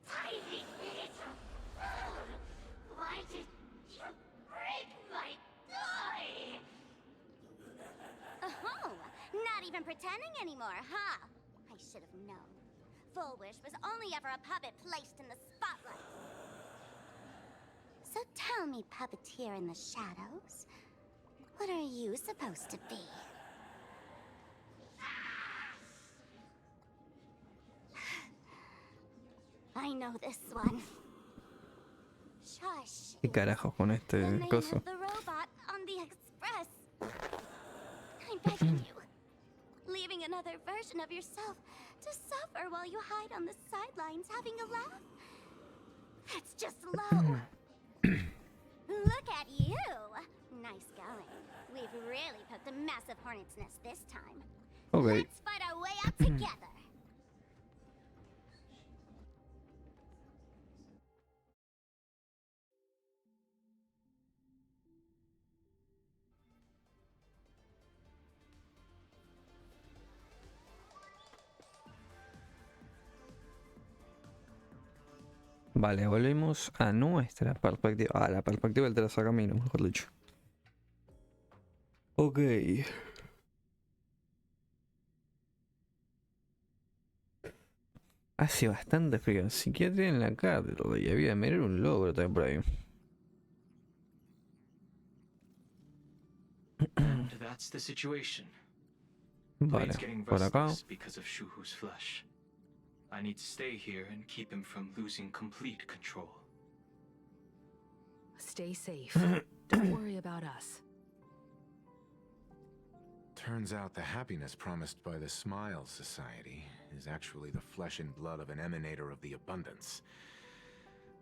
Tiny little fool! Why did you break my toy? Oh, not even pretending anymore, huh? I should have known. Full Wish was only ever a puppet placed in the spotlight. So tell me, puppeteer in the shadows, what What are you supposed to be? I know this one. Shush. ¿Qué carajo con este The name coso? of the robot on the express. I'm begging you. Leaving another version of yourself to suffer while you hide on the sidelines having a laugh. That's just low. Look at you. Nice going. We've really poked a massive hornet's nest this time. Okay. Let's fight our way out together. Vale, volvemos a nuestra perspectiva. A la perspectiva del trazacaminos, mejor dicho. Ok. Hace bastante frío. Psiquiatría en la cátedra. Y había mirar un logro también por ahí. And that's the situation. Vale, Blade's getting por acá. restless because of Shuhu's flesh. I need to stay here and keep him from losing complete control. Stay safe. Don't worry about us. Turns out the happiness promised by the Smile Society is actually the flesh and blood of an emanator of the abundance.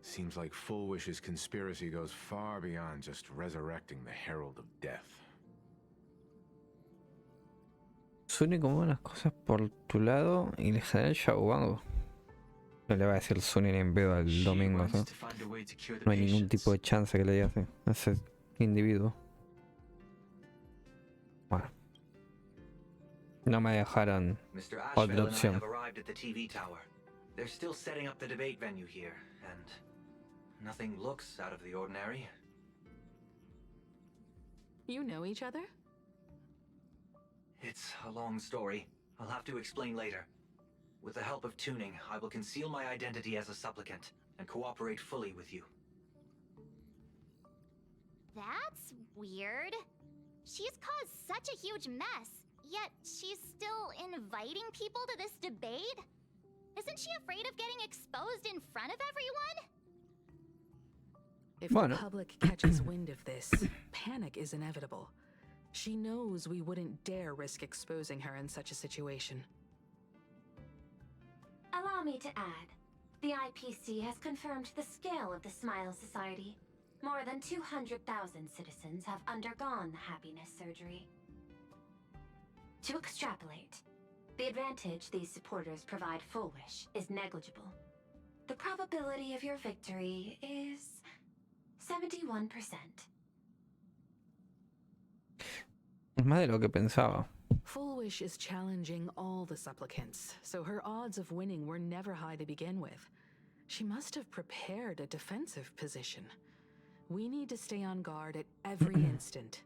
Seems like Full Wish's conspiracy goes far beyond just resurrecting the Herald of Death. Sune como unas cosas por tu lado y le sale el Shaobango. No le va a decir Sune ni en pedo al domingo, ¿no? No hay ningún tipo de chance que le diga así a ese individuo. Bueno. No me dejaron Mr. otra Ashvale and I opción. have arrived at the TV tower. They're still setting up the debate venue here, and nothing looks out of the ordinary. You know each other? It's a long story. I'll have to explain later. With the help of tuning, I will conceal my identity as a supplicant and cooperate fully with you. That's weird. She's caused such a huge mess, yet she's still inviting people to this debate? Isn't she afraid of getting exposed in front of everyone? If the public catches wind of this, panic is inevitable. She knows we wouldn't dare risk exposing her in such a situation. Allow me to add, the IPC has confirmed the scale of the Smile Society. More than 200,000 citizens have undergone the happiness surgery. To extrapolate, the advantage these supporters provide Full Wish is negligible. The probability of your victory is 71%. Es más de lo que pensaba. Full Wish is challenging all the supplicants, so her odds of winning were never high to begin with. She must have prepared a defensive position. We need to stay on guard at every instant.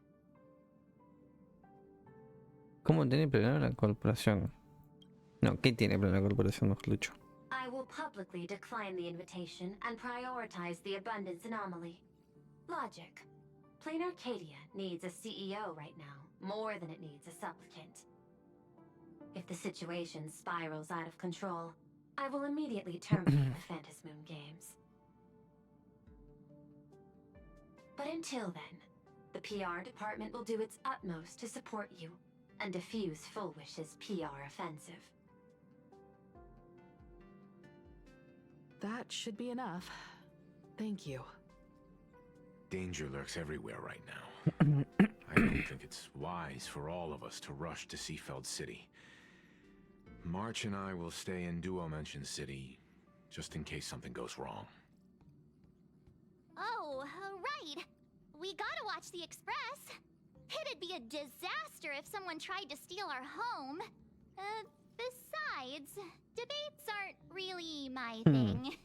¿Cómo tiene planeado la corporación? No, ¿qué tiene planeado la corporación, mejor dicho? I will publicly decline the invitation and prioritize the abundance anomaly. Logic. Planarcadia needs a CEO right now, more than it needs a supplicant. If the situation spirals out of control, I will immediately terminate the Phantasmoon Games. But until then, the PR department will do its utmost to support you and defuse Full Wish's PR offensive. That should be enough. Thank you. Danger lurks everywhere right now. I don't think it's wise for all of us to rush to Seafeld City. March and I will stay in Duo Mansion City, just in case something goes wrong. Oh, right. We gotta watch the Express. It'd be a disaster if someone tried to steal our home. Besides, debates aren't really my thing.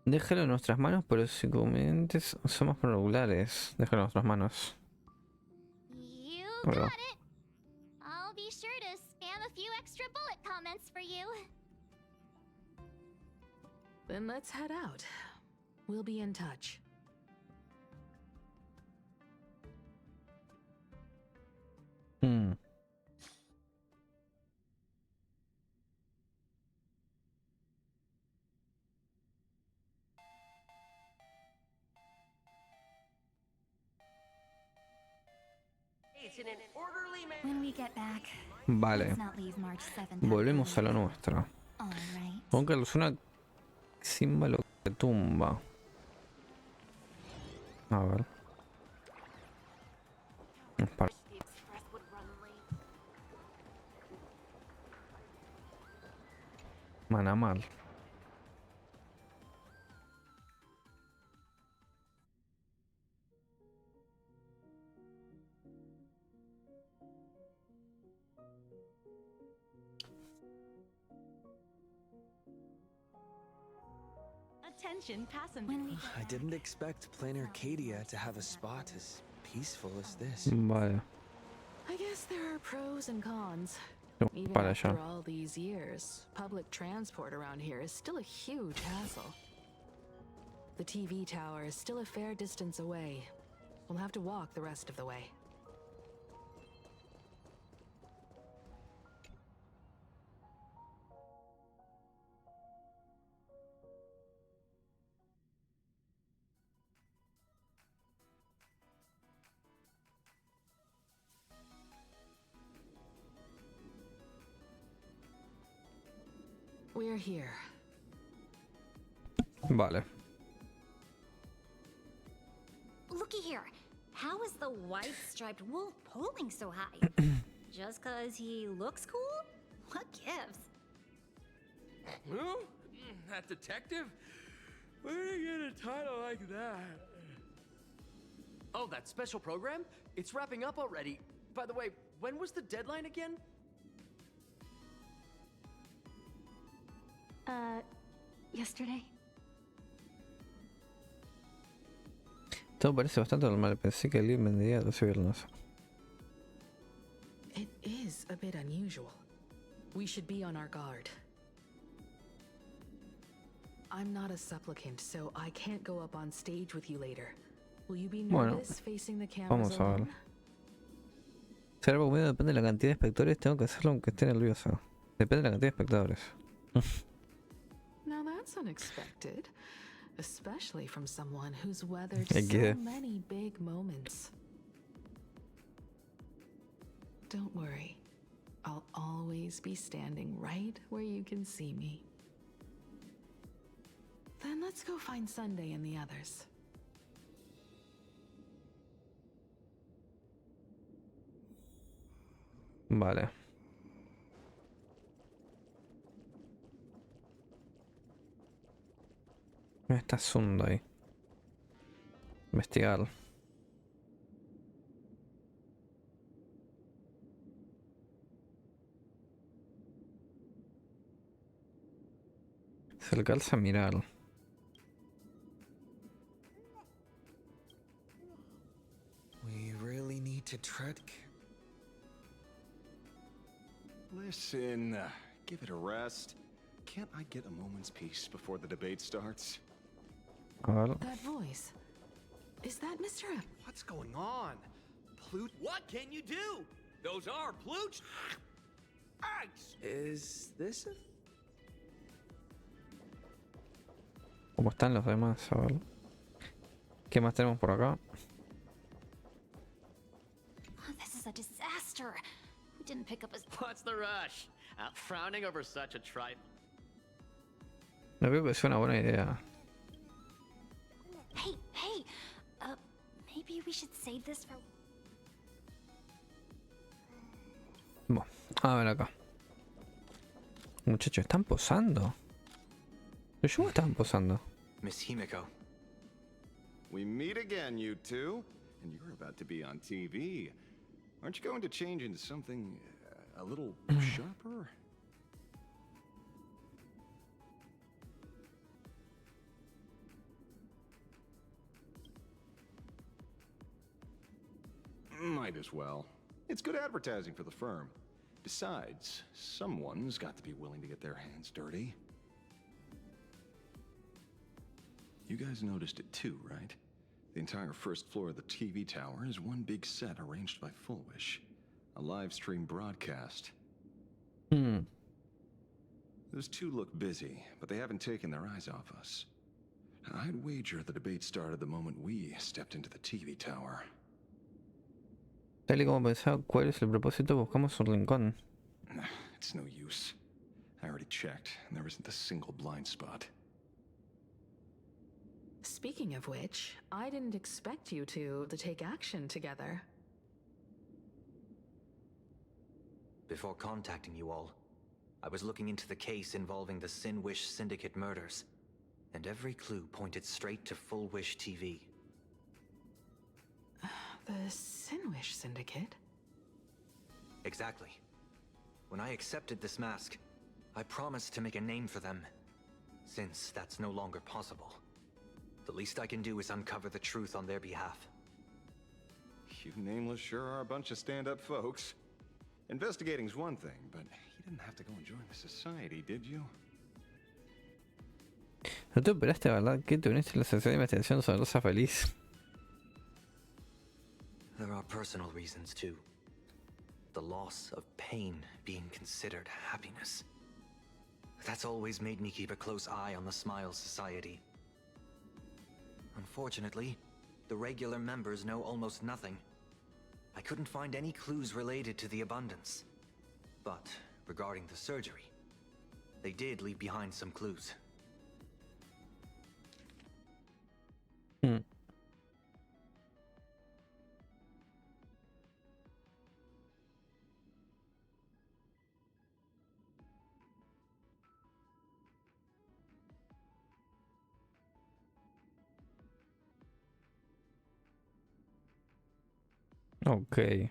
Déjalo en nuestras manos, pero si convenientes somos regulares. Déjalo en nuestras manos. You Bueno. got it. I'll be sure to spam a few extra bullet comments for you. Then let's head out. We'll be in touch. When we get back, Vale. let's not leave March 7th. Volvemos a lo nuestro. All right. Aunque alusiona símbolo de tumba. A ver. Manamar. Attention, passengers. I didn't expect Planarcadia to have a spot as peaceful as this. Vale. I guess there are pros and cons. Even Para after allá. all these years, public transport around here is still a huge hassle. The TV tower is still a fair distance away. We'll have to walk the rest of the way. We're here. Vale. Looky here. How is the white striped wolf pulling so high? Just cause he looks cool? What gives? Who? That detective? Where did he get a title like that? Oh, that special program? It's wrapping up already. By the way, when was the deadline again? Yesterday? Todo parece bastante normal. Pensé que el libro vendría los viernes. It is a bit unusual. We should be on our guard. I'm not a supplicant, so I can't go up on stage with you later. Will you be nervous facing the cameras Vamos a ver. alone? Si algo mío depende de la cantidad de espectadores, tengo que hacerlo aunque esté nervioso. Depende de la cantidad de espectadores. Now that's unexpected, especially from someone who's weathered I get so it. many big moments. Don't worry, I'll always be standing right where you can see me. Then let's go find Sunday and the others. Vale. Está Sunda ahí. Investigar. Acercarse a mirar. We really need to tread. Listen, give it a rest. Can't I get a moment's peace before the debate starts? A ver. That voice. Is that Mr. What's going on? What can you do? Those are plooch. Eggs. Is this a... ¿Cómo están los demás? A ver. ¿Qué más tenemos por acá? Oh, this is a disaster. We didn't pick up his. What's the rush? Frowning over such a trifle. No creo que sea una buena idea. Hey, hey. Maybe we should save this for. Bueno, a ver acá. Muchachos, ¿están posando? Los yugo están posando. Miss Himiko. We meet again, you two. And you're about to be on TV. Aren't you going to change into something a little sharper? Might as well. It's good advertising for the firm. Besides, someone's got to be willing to get their hands dirty. You guys noticed it too, right? The entire first floor of the TV tower is one big set arranged by Fullwish. A live stream broadcast. Those two look busy, but they haven't taken their eyes off us. I'd wager the debate started the moment we stepped into the TV tower. Tal y como pensaba, ¿cuál es el propósito? Buscamos un rincón. It's no use. I already checked, and there isn't a single blind spot. Speaking of which, I didn't expect you two to take action together. Before contacting you all, I was looking into the case involving the Sin Wish Syndicate murders, and every clue pointed straight to Full Wish TV. The Sin Wish Syndicate? Exactly. When I accepted this mask, I promised to make a name for them. Since that's no longer possible, the least I can do is uncover the truth on their behalf. You nameless sure are a bunch of stand-up folks. Investigating's one thing, but you didn't have to go and join the society, did you? No te operaste, ¿verdad? ¿Qué te uniste a la Sociedad de Investigación sobre Rosa Feliz? There are personal reasons too. The loss of pain being considered happiness. That's always made me keep a close eye on the Smile Society. Unfortunately, the regular members know almost nothing. I couldn't find any clues related to the abundance. But regarding the surgery, they did leave behind some clues. Ok.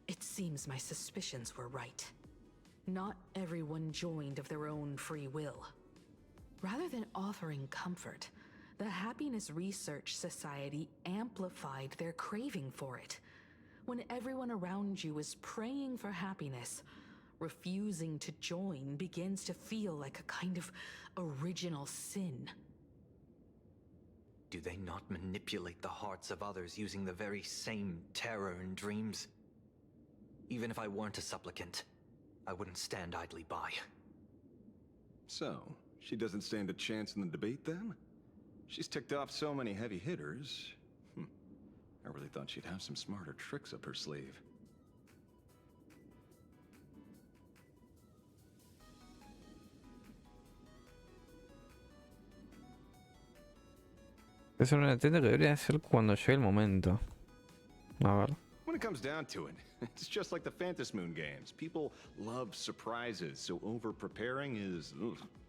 It seems my suspicions were right. Not everyone joined of their own free will. Rather than offering comfort, the Happiness Research Society amplified their craving for it. When everyone around you is praying for happiness, refusing to join begins to feel like a kind of original sin. Do they not manipulate the hearts of others using the very same terror and dreams? Even if I weren't a supplicant, I wouldn't stand idly by. So, she doesn't stand a chance in the debate then? She's ticked off so many heavy hitters. I really thought she'd have some smarter tricks up her sleeve. Es una atenta que debería hacer cuando llegue el momento. A ver. When it comes down to it, it's just like the Phantasmoon games. People love surprises, so over-preparing is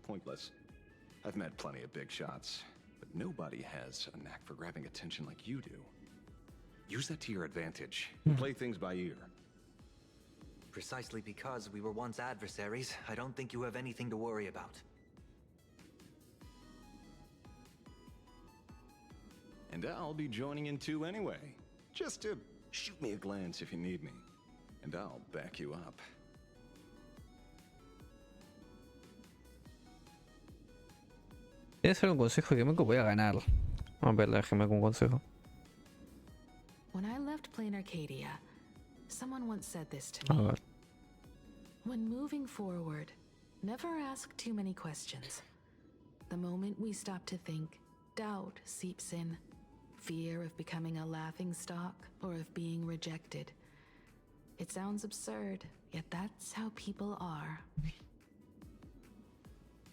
pointless. I've met plenty of big shots, but nobody has a knack for grabbing attention like you do. Use that to your advantage. Play things by ear. Precisely because we were once adversaries, I don't think you have anything to worry about. And I'll be joining in too anyway. Just to shoot me a glance if you need me. And I'll back you up. ¿Tienes algún consejo que me voy a ganar? A ver, déjame algún consejo. When I left Planarcadia, someone once said this to A me. ver. When moving forward, never ask too many questions. The moment we stop to think, doubt seeps in. Fear of becoming a laughingstock or of being rejected. It sounds absurd, yet that's how people are.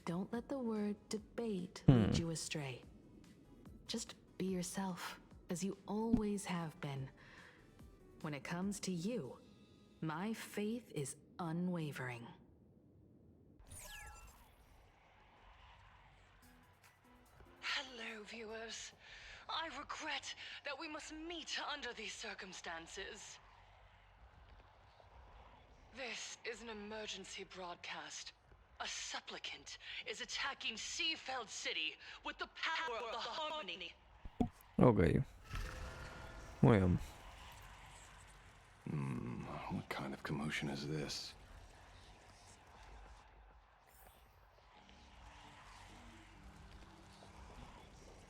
Don't let the word debate lead you astray. Just be yourself, as you always have been. When it comes to you, my faith is unwavering. Hello, viewers. I regret that we must meet under these circumstances. This is an emergency broadcast. A supplicant is attacking Seafeld City with the power of the harmony. Ok. Muy bien. What kind of commotion is this?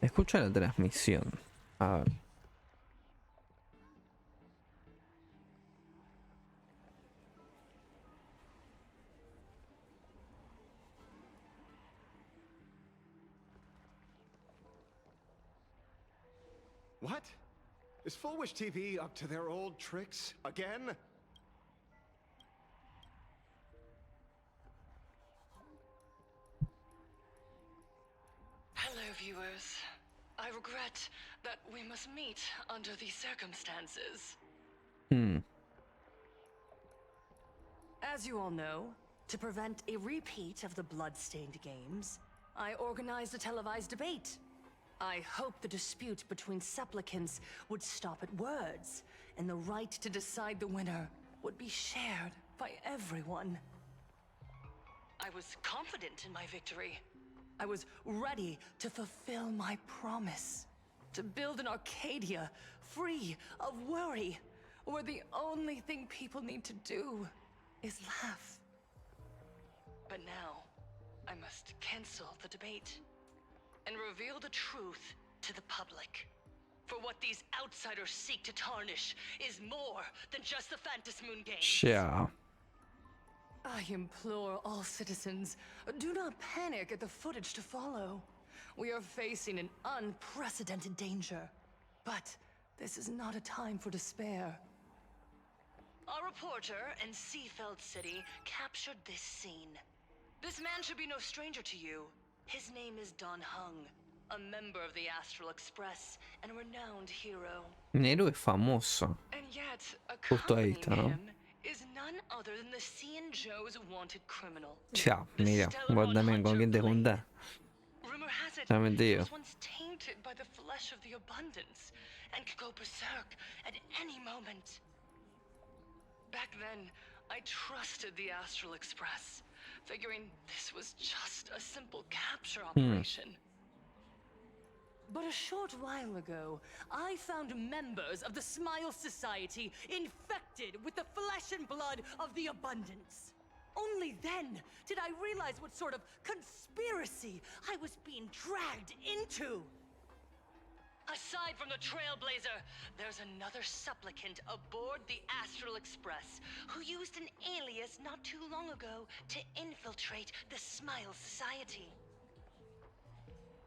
Escucha la transmisión. A ver. What? Is Full Wish TV up to their old tricks again? Hello, viewers. I regret that we must meet under these circumstances. As you all know, to prevent a repeat of the blood-stained games, I organized a televised debate. I hoped the dispute between supplicants would stop at words, and the right to decide the winner would be shared by everyone. I was confident in my victory. I was ready to fulfill my promise. To build an Arcadia free of worry, where the only thing people need to do is laugh. But now, I must cancel the debate and reveal the truth to the public. For what these outsiders seek to tarnish is more than just the Phantasmoon games. Yeah. I implore all citizens, do not panic at the footage to follow. We are facing an unprecedented danger. But this is not a time for despair. Our reporter in Seafeld City captured this scene. This man should be no stranger to you. His name is Don Hung, a member of the Astral Express and a renowned hero. Un héroe famoso. And yet, Justo ahí está, ¿no? him is none other than the Sean Joe's wanted criminal. Ya, mira, vos también con quién te juntás. Rumor has it Está he mentido. was once tainted by the flesh of the abundance and could go berserk at any moment. Back then, I trusted the Astral Express, figuring this was just a simple capture operation. But a short while ago, I found members of the Smile Society infected with the flesh and blood of the Abundance. Only then did I realize what sort of conspiracy I was being dragged into. Aside from the Trailblazer, there's another supplicant aboard the Astral Express who used an alias not too long ago to infiltrate the Smile Society.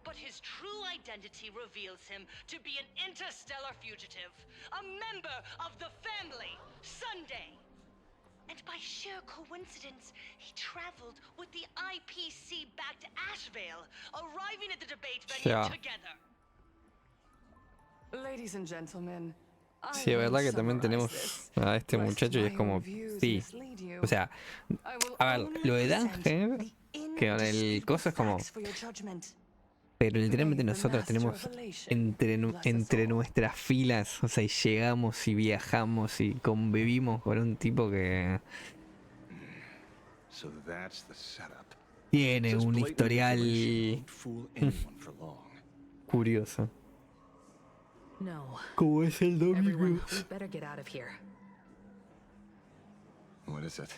But his true identity reveals him to be an interstellar fugitive, a member of the family, Sunday. And by sheer coincidence, he traveled with the IPC back to Ashvale, arriving at the debate venue Yeah. together. Ladies and gentlemen, Sí, es verdad que también tenemos a este muchacho y es como, sí. O sea, a ver, lo de Danger, que con el coso es como... Pero literalmente nosotros tenemos entre nuestras filas, o sea, y llegamos y viajamos y convivimos con un tipo que So that's the setup. tiene un historial curioso. No. Como es el Everyone, domingo. we better get out of here. What is it?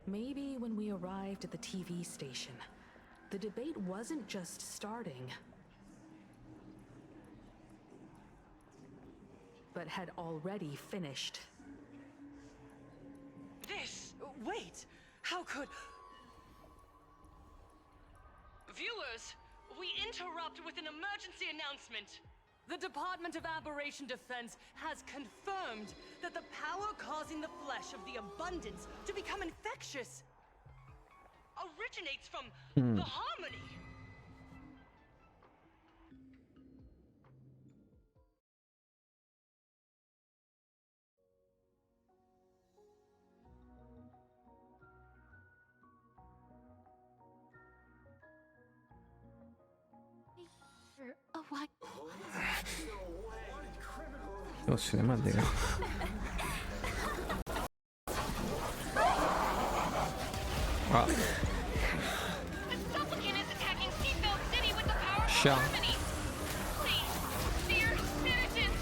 Maybe when we arrived at the TV station, the debate wasn't just starting, but had already finished. This... Wait! How could... Viewers, we interrupt with an emergency announcement. The Department of Aberration Defense has confirmed that the power causing the flesh of the Abundance to become infectious originates from the Harmony. For a while. Oh, cinemática. Ah, The supplicant is attacking Seafeld City with the power of ya. harmony. Please, dear citizens.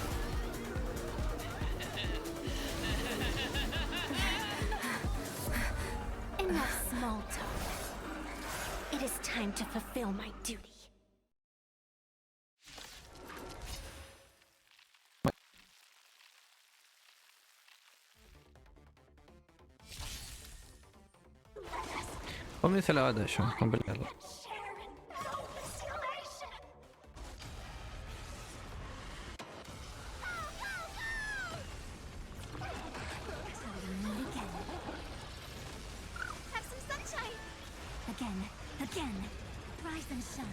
Enough small talk. It is time to fulfill my duty. Comienza la batalla, completarla. and shine.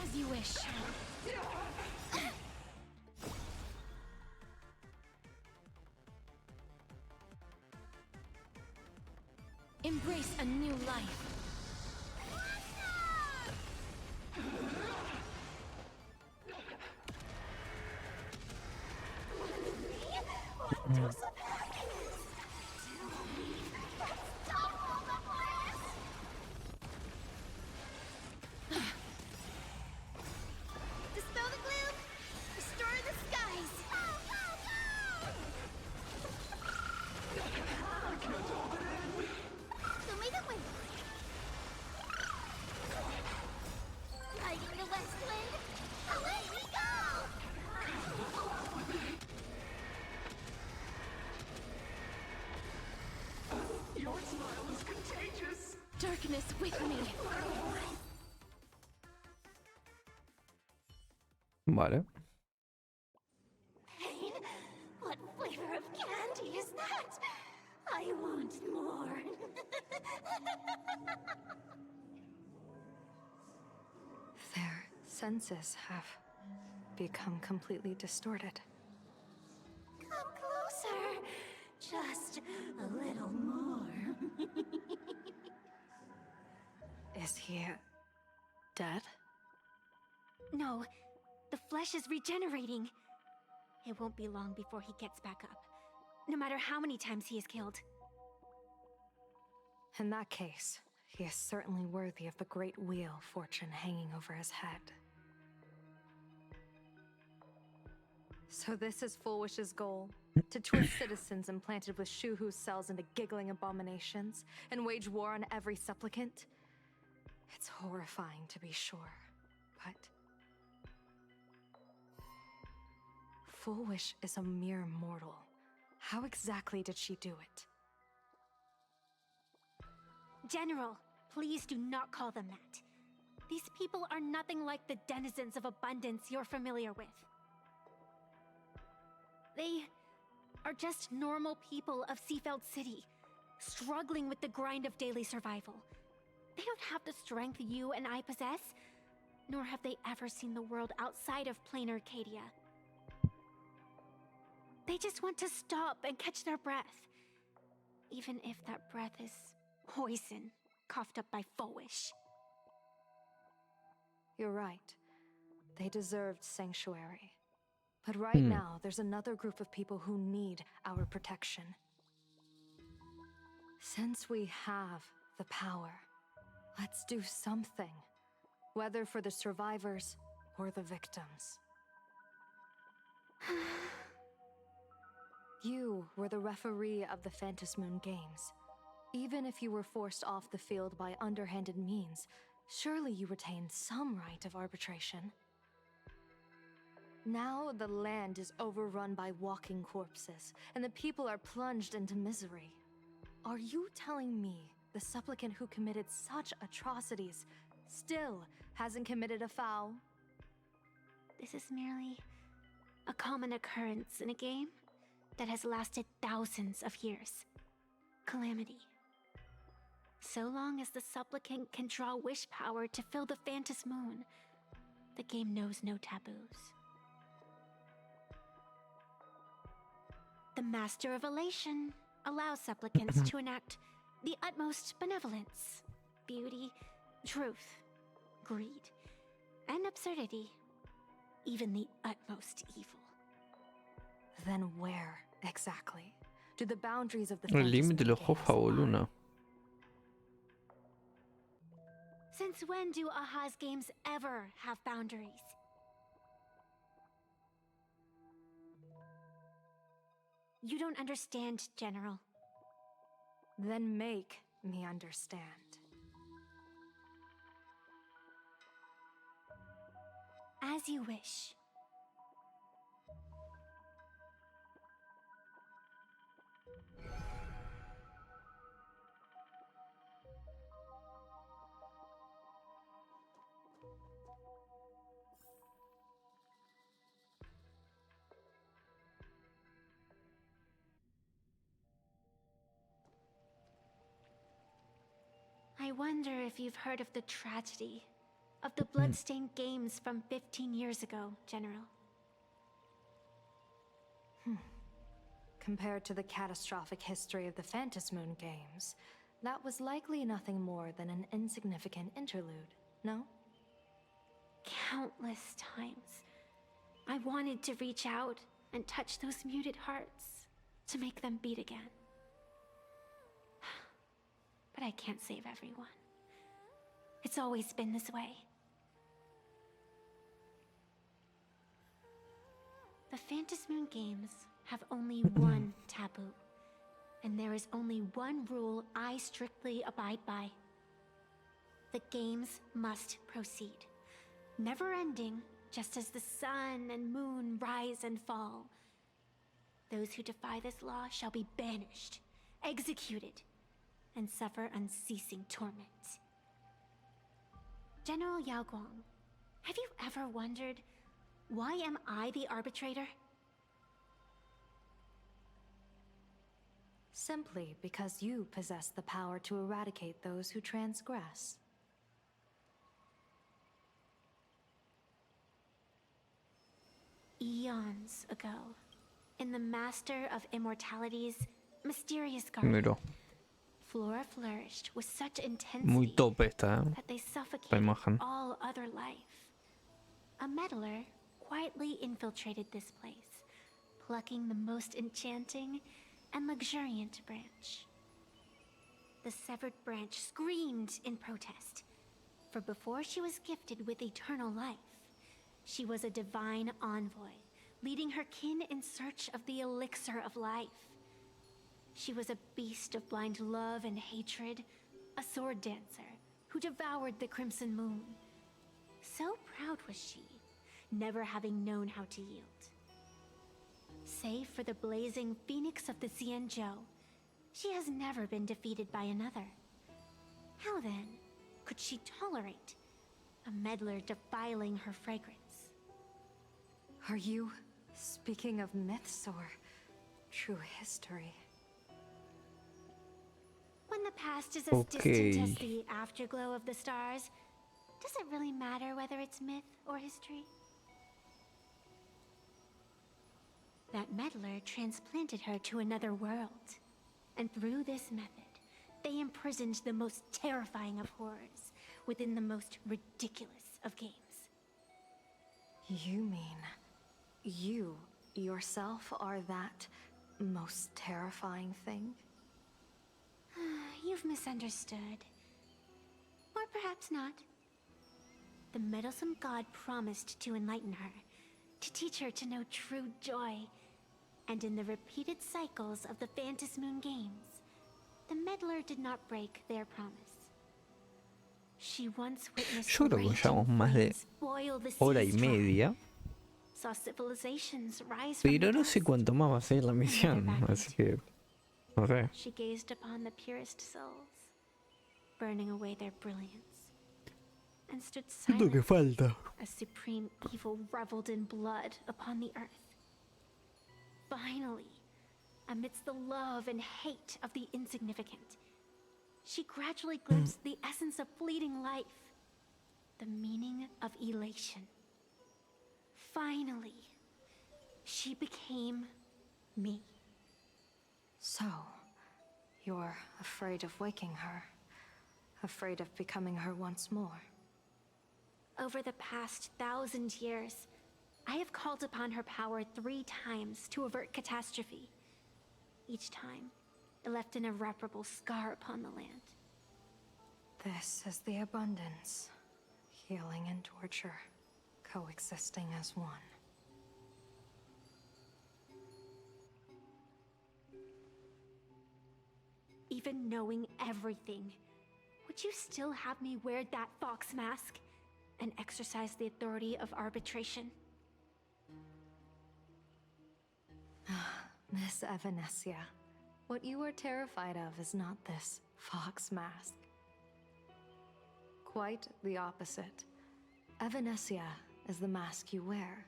As you wish. Embrace a new life. Dispel the gloom! Restore the skies! Who made it win? Riding the west wind, away we go! Your smile is contagious! Darkness with me. Vale. Pain? What flavor of candy is that? I want more. Their senses have become completely distorted. Come closer. Just a little more. Is he dead? No, the flesh is regenerating. It won't be long before he gets back up, no matter how many times he is killed. In that case, he is certainly worthy of the great wheel fortune hanging over his head. So this is Fullwish's goal? To twist citizens implanted with Shuhu's cells into giggling abominations, and wage war on every supplicant? It's horrifying to be sure, but... Fullwish is a mere mortal. How exactly did she do it? General, please do not call them that. These people are nothing like the denizens of abundance you're familiar with. They are just normal people of Seafeld City, struggling with the grind of daily survival. They don't have the strength you and I possess, nor have they ever seen the world outside of Planarcadia. They just want to stop and catch their breath, even if that breath is poison coughed up by Fullwish. You're right. They deserved sanctuary. But right now, there's another group of people who need our protection. Since we have the power, let's do something. Whether for the survivors or the victims. You were the referee of the Phantasmoon Games. Even if you were forced off the field by underhanded means, surely you retained some right of arbitration. Now the land is overrun by walking corpses, and the people are plunged into misery. Are you telling me the supplicant who committed such atrocities still hasn't committed a foul? This is merely a common occurrence in a game that has lasted thousands of years. Calamity. So long as the supplicant can draw wish power to fill the Phantasmoon, the game knows no taboos. The Master of Elation allows supplicants to enact the utmost benevolence, beauty, truth, greed, and absurdity, even the utmost evil. Then where, exactly, do the boundaries of the El límite de los juegos Luna. Since when do Aha's games ever have boundaries? You don't understand, General. Then make me understand. As you wish. I I wonder if you've heard of the tragedy of the bloodstained games from 15 years ago, General. Compared to the catastrophic history of the Phantasmoon games, that was likely nothing more than an insignificant interlude, no? Countless times, I wanted to reach out and touch those muted hearts to make them beat again. But I can't save everyone. It's always been this way. The Phantasmoon games have only one taboo, and there is only one rule I strictly abide by. The games must proceed, never ending, just as the sun and moon rise and fall. Those who defy this law shall be banished, executed, and suffer unceasing torment. General Yao Guang, have you ever wondered, why am I the arbitrator? Simply because you possess the power to eradicate those who transgress. Eons ago, in the Master of Immortality's mysterious garden, Mira, flora flourished with such muy intensity top esta, that they esta suffocated imagen. all other life. A meddler quietly infiltrated this place, plucking the most enchanting and luxuriant branch. The severed branch screamed in protest, for before she was gifted with eternal life, she was a divine envoy, leading her kin in search of the elixir of life. She was a beast of blind love and hatred, a sword dancer who devoured the crimson moon. So proud was she, never having known how to yield. Save for the blazing phoenix of the Xianzhou, she has never been defeated by another. How then could she tolerate a meddler defiling her fragrance? Are you speaking of myths or true history? When the past is as distant as the afterglow of the stars, does it really matter whether it's myth or history? That meddler transplanted her to another world, and through this method, they imprisoned the most terrifying of horrors within the most ridiculous of games. You mean you yourself are that most terrifying thing? You've misunderstood. Or perhaps not. The meddlesome god promised to enlighten her, to teach her to know true joy. And in the repeated cycles of the Phantasmoon games, the meddler did not break their promise. She once witnessed Yo creo que llevamos más de boil the hora y seas dry, media, saw civilizations rise from pero the no sé dust. cuánto más va a ser la misión, así que no sé. She gazed upon the purest souls, burning away their brilliance, and stood Siento que silent falta. as supreme evil reveled in blood upon the earth. Finally, amidst the love and hate of the insignificant, she gradually glimpsed the essence of fleeting life, the meaning of elation. Finally, she became me. So, you're afraid of waking her, afraid of becoming her once more. Over the past 1,000 years, I have called upon her power 3 times to avert catastrophe. Each time, it left an irreparable scar upon the land. This is the abundance, healing and torture, coexisting as one. Even knowing everything, would you still have me wear that fox mask and exercise the authority of arbitration? Miss Evanescia, what you are terrified of is not this fox mask. Quite the opposite. Evanescia is the mask you wear.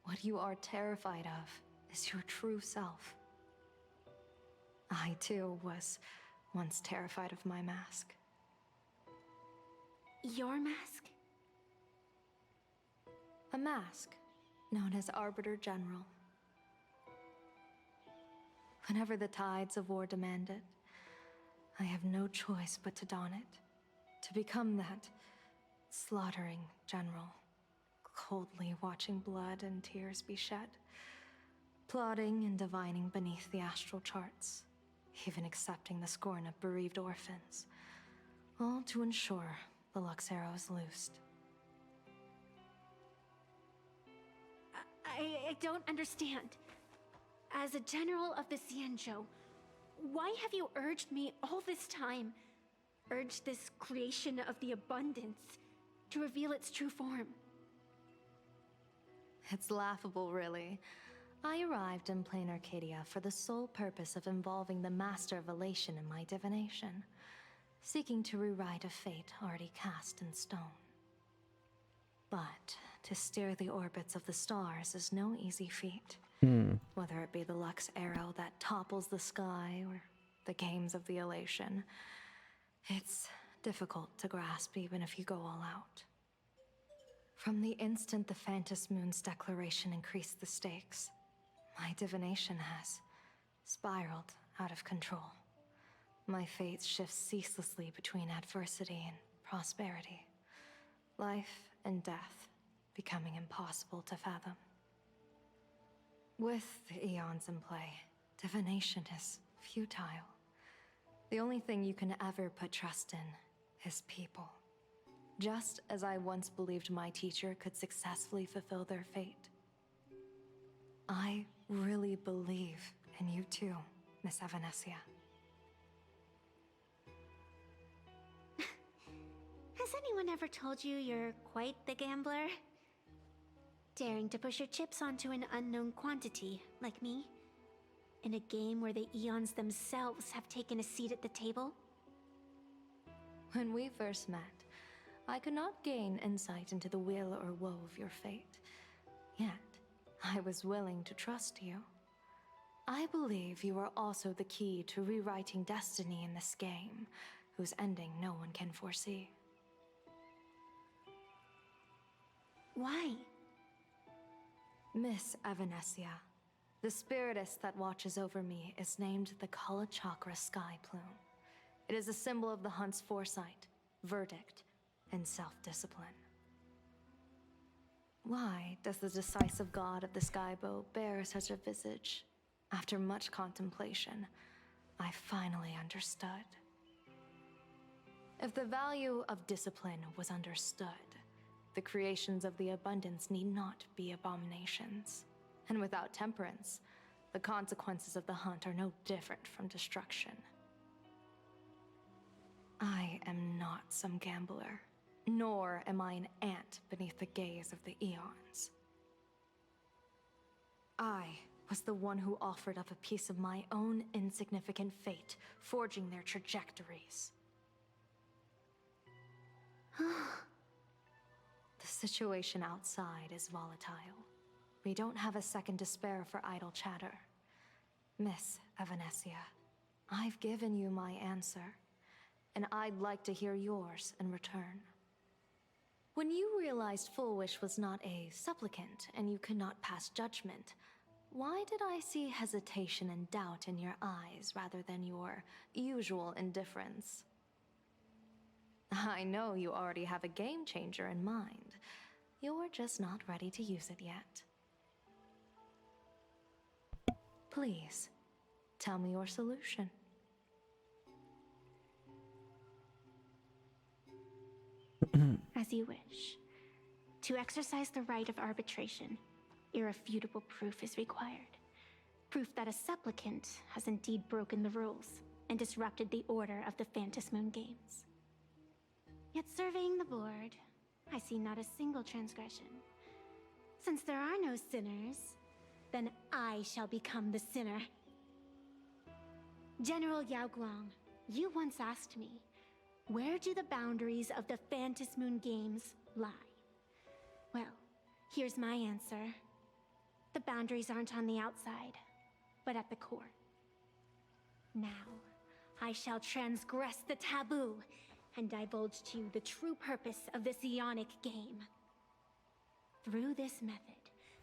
What you are terrified of is your true self. I too was once terrified of my mask. your mask? A mask, known as Arbiter General. Whenever the tides of war demand it, I have no choice but to don it. To become that slaughtering general, coldly watching blood and tears be shed, plotting and divining beneath the astral charts, even accepting the scorn of bereaved orphans, all to ensure the Luxero is loosed. I don't understand. As a general of the Xianzhou, why have you urged me all this time? Urged this creation of the abundance to reveal its true form? It's laughable, really. I arrived in Planarcadia for the sole purpose of involving the Master of Elation in my divination, seeking to rewrite a fate already cast in stone. But to steer the orbits of the stars is no easy feat. Whether it be the Lux arrow that topples the sky or the games of the Elation, it's difficult to grasp even if you go all out. From the instant the Phantom Moon's declaration increased the stakes, my divination has spiraled out of control. My fate shifts ceaselessly between adversity and prosperity, life and death becoming impossible to fathom. With the eons in play, divination is futile. The only thing you can ever put trust in is people. Just as I once believed my teacher could successfully fulfill their fate. I really believe in you too, Miss Evanescia. Has anyone ever told you you're quite the gambler? Daring to push your chips onto an unknown quantity, like me? In a game where the eons themselves have taken a seat at the table? When we first met, I could not gain insight into the will or woe of your fate. Yet, I was willing to trust you. I believe you are also the key to rewriting destiny in this game, whose ending no one can foresee. Why? Miss Evanescia, the spiritess that watches over me is named the Kala Chakra Sky Plume. It is a symbol of the hunt's foresight, verdict, and self-discipline. Why does the decisive god of the skybow bear such a visage? After much contemplation, I finally understood. If the value of discipline was understood, the creations of the abundance need not be abominations. And without temperance, the consequences of the hunt are no different from destruction. I am not some gambler, nor am I an ant beneath the gaze of the eons. I was the one who offered up a piece of my own insignificant fate, forging their trajectories. The situation outside is volatile. We don't have a second to spare for idle chatter. Miss Evanescia, I've given you my answer, and I'd like to hear yours in return. When you realized Full Wish was not a supplicant and you could not pass judgment, why did I see hesitation and doubt in your eyes rather than your usual indifference? I know you already have a game changer in mind. You're just not ready to use it yet. Please, tell me your solution. As you wish. To exercise the right of arbitration, irrefutable proof is required. Proof that a supplicant has indeed broken the rules and disrupted the order of the Phantom Moon Games. Yet surveying the board, I see not a single transgression. Since there are no sinners, then I shall become the sinner. General Yao Guang, you once asked me, where do the boundaries of the Phantom Moon Games lie? Well, here's my answer. The boundaries aren't on the outside, but at the core. Now, I shall transgress the taboo and divulge to you the true purpose of this Ionic game. Through this method,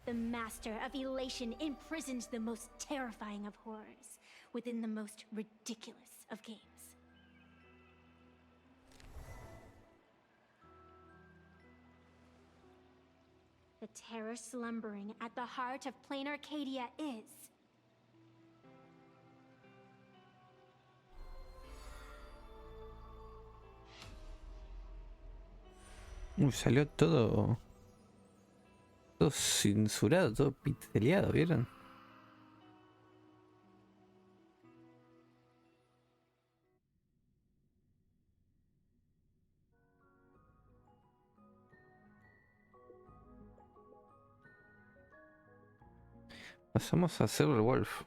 the master of elation imprisoned the most terrifying of horrors within the most ridiculous of games. The terror slumbering at the heart of Planarcadia is... Salió todo censurado, todo pixeleado, ¿vieron? Pasamos a Silver Wolf.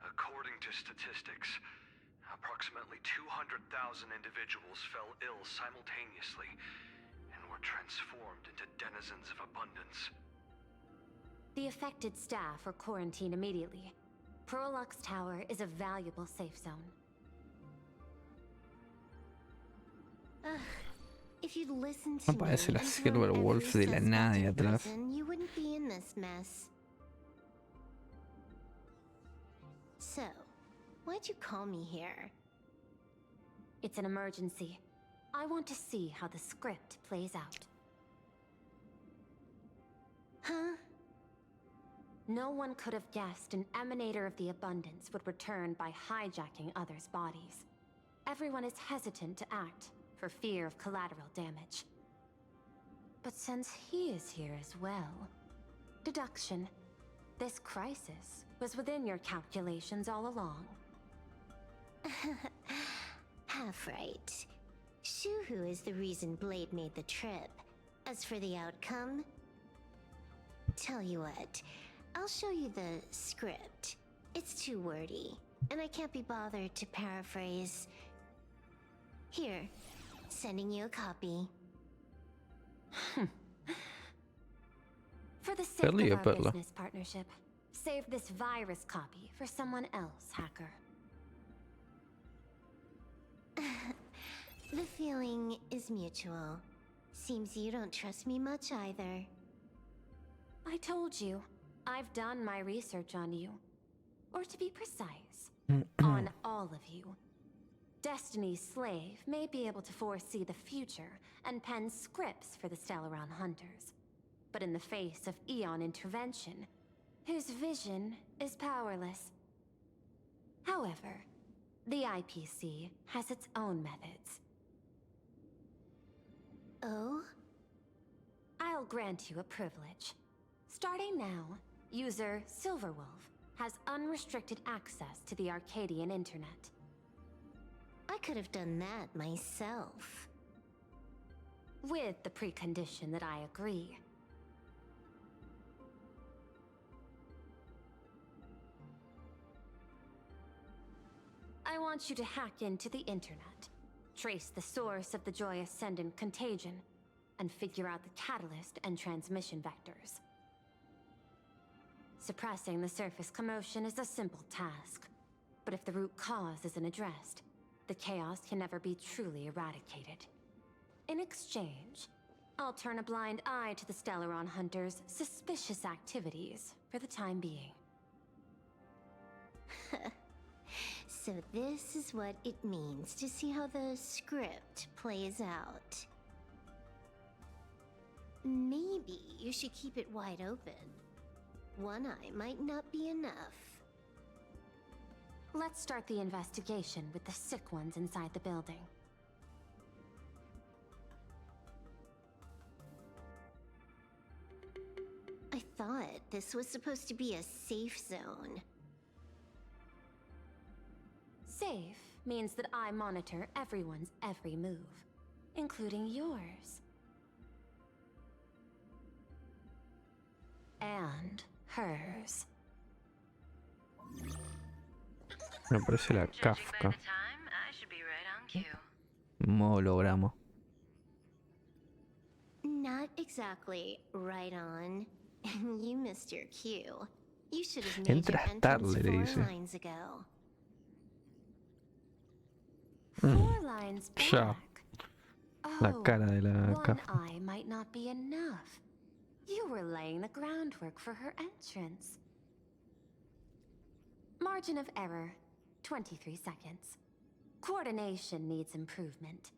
According to statistics, approximately 200,000 individuals fell ill simultaneously and were transformed into denizens of abundance. The affected staff are quarantined immediately. Prolux Tower is a valuable safe zone. If you'd listen to me Aparece la and Silver thrown Wolf every de la suspect nada in de atrás. prison, you wouldn't be in this mess. So, why'd you call me here? It's an emergency. I want to see how the script plays out. Huh? No one could have guessed an emanator of the abundance would return by hijacking others' bodies. Everyone is hesitant to act for fear of collateral damage. But since he is here as well, deduction. This crisis was within your calculations all along. Half right. Shuhu is the reason Blade made the trip. As for the outcome... Tell you what, I'll show you the script. It's too wordy, and I can't be bothered to paraphrase. Here, sending you a copy. For the sake of our business partnership, save this virus copy for someone else, hacker. The feeling is mutual. Seems you don't trust me much either. I told you, I've done my research on you. Or to be precise, on all of you. Destiny's slave may be able to foresee the future and pen scripts for the Stellaron hunters. But in the face of Eon intervention, his vision is powerless. However, the IPC has its own methods. Oh? I'll grant you a privilege. Starting now, user Silverwolf has unrestricted access to the Arcadian internet. I could have done that myself. With the precondition that I agree. I want you to hack into the internet, trace the source of the Joy Ascendant contagion, and figure out the catalyst and transmission vectors. Suppressing the surface commotion is a simple task, but if the root cause isn't addressed, the chaos can never be truly eradicated. In exchange, I'll turn a blind eye to the Stellaron hunters' suspicious activities for the time being. So this is what it means to see how the script plays out. Maybe you should keep it wide open. One eye might not be enough. Let's start the investigation with the sick ones inside the building. I thought this was supposed to be a safe zone. Safe means that I monitor everyone's every move, including yours. And hers. Me parece la Kafka. Modo hologramo. Not exactly right on. You missed your cue. You should have made your Entras entrance tarde, le 4 dice. lines ago. 4 lines back. Ya. La cara de la One Caf. eye might not be enough. You were laying the groundwork for her entrance. Margin of error, 23 seconds. Coordination needs improvement.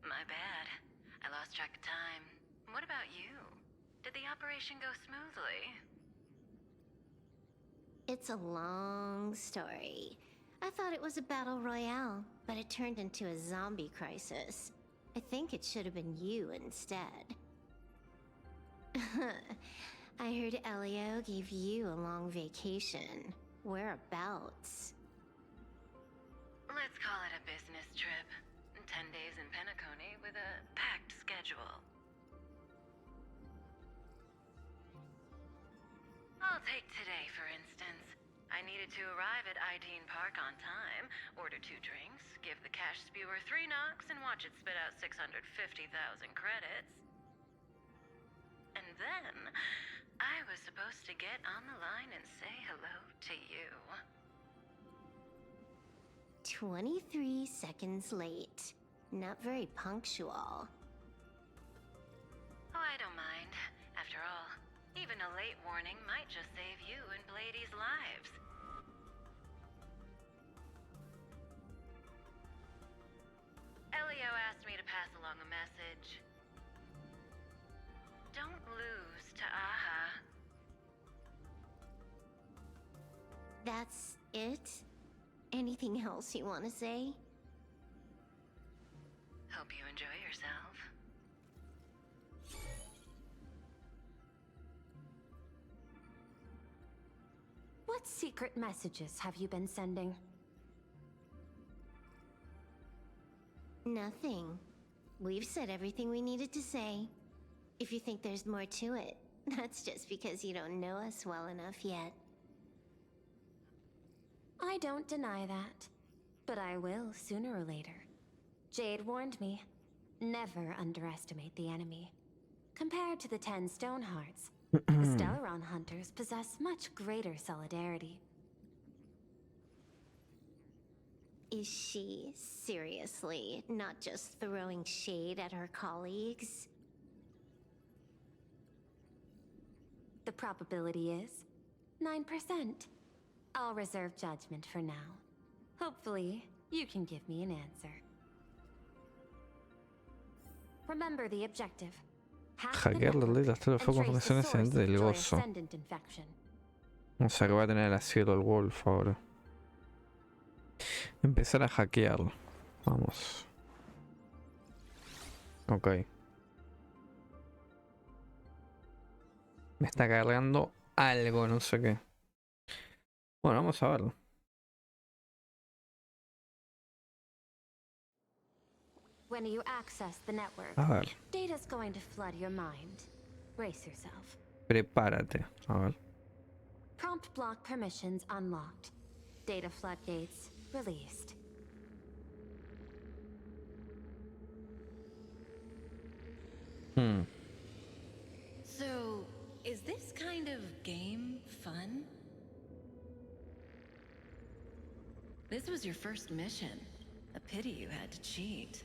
My bad. I lost track of time. What about you? Did the operation go smoothly? It's a long story. I thought it was a battle royale, but it turned into a zombie crisis. I think it should have been you instead. I heard Elio gave you a long vacation. Whereabouts? Let's call it a business trip. 10 days in Penacony with a packed schedule. I'll take today, for instance. I needed to arrive at Ideen Park on time, order 2 drinks, give the cash spewer 3 knocks, and watch it spit out 650,000 credits. And then, I was supposed to get on the line and say hello to you. 23 seconds late. Not very punctual. Oh, I don't mind. After all, even a late warning might just save you and Blady's lives. Elio asked me to pass along a message. Don't lose to Aha. That's it? Anything else you want to say? Hope you enjoy yourself. What secret messages have you been sending? Nothing. We've said everything we needed to say. If you think there's more to it, that's just because you don't know us well enough yet. I don't deny that, but I will sooner or later. Jade warned me, never underestimate the enemy. Compared to the 10 Stone Hearts, the Stellaron Hunters possess much greater solidarity. Is she seriously not just throwing shade at her colleagues? The probability is 9%. I'll reserve judgment for now. Hopefully, you can give me an answer. Remember the objective. Hackear los datos de fuego con funciones ascendentes del gozo. O sea que va a tener el asiento del Wolf ahora. Empezar a hackearlo. Vamos. Ok. Me está cargando algo, no sé qué. Bueno, vamos a verlo. When you access the network, A ver. data's going to flood your mind. Brace yourself. Prepárate. A ver. Prompt block permissions unlocked. Data floodgates released. So, is this kind of game fun? This was your first mission. A pity you had to cheat.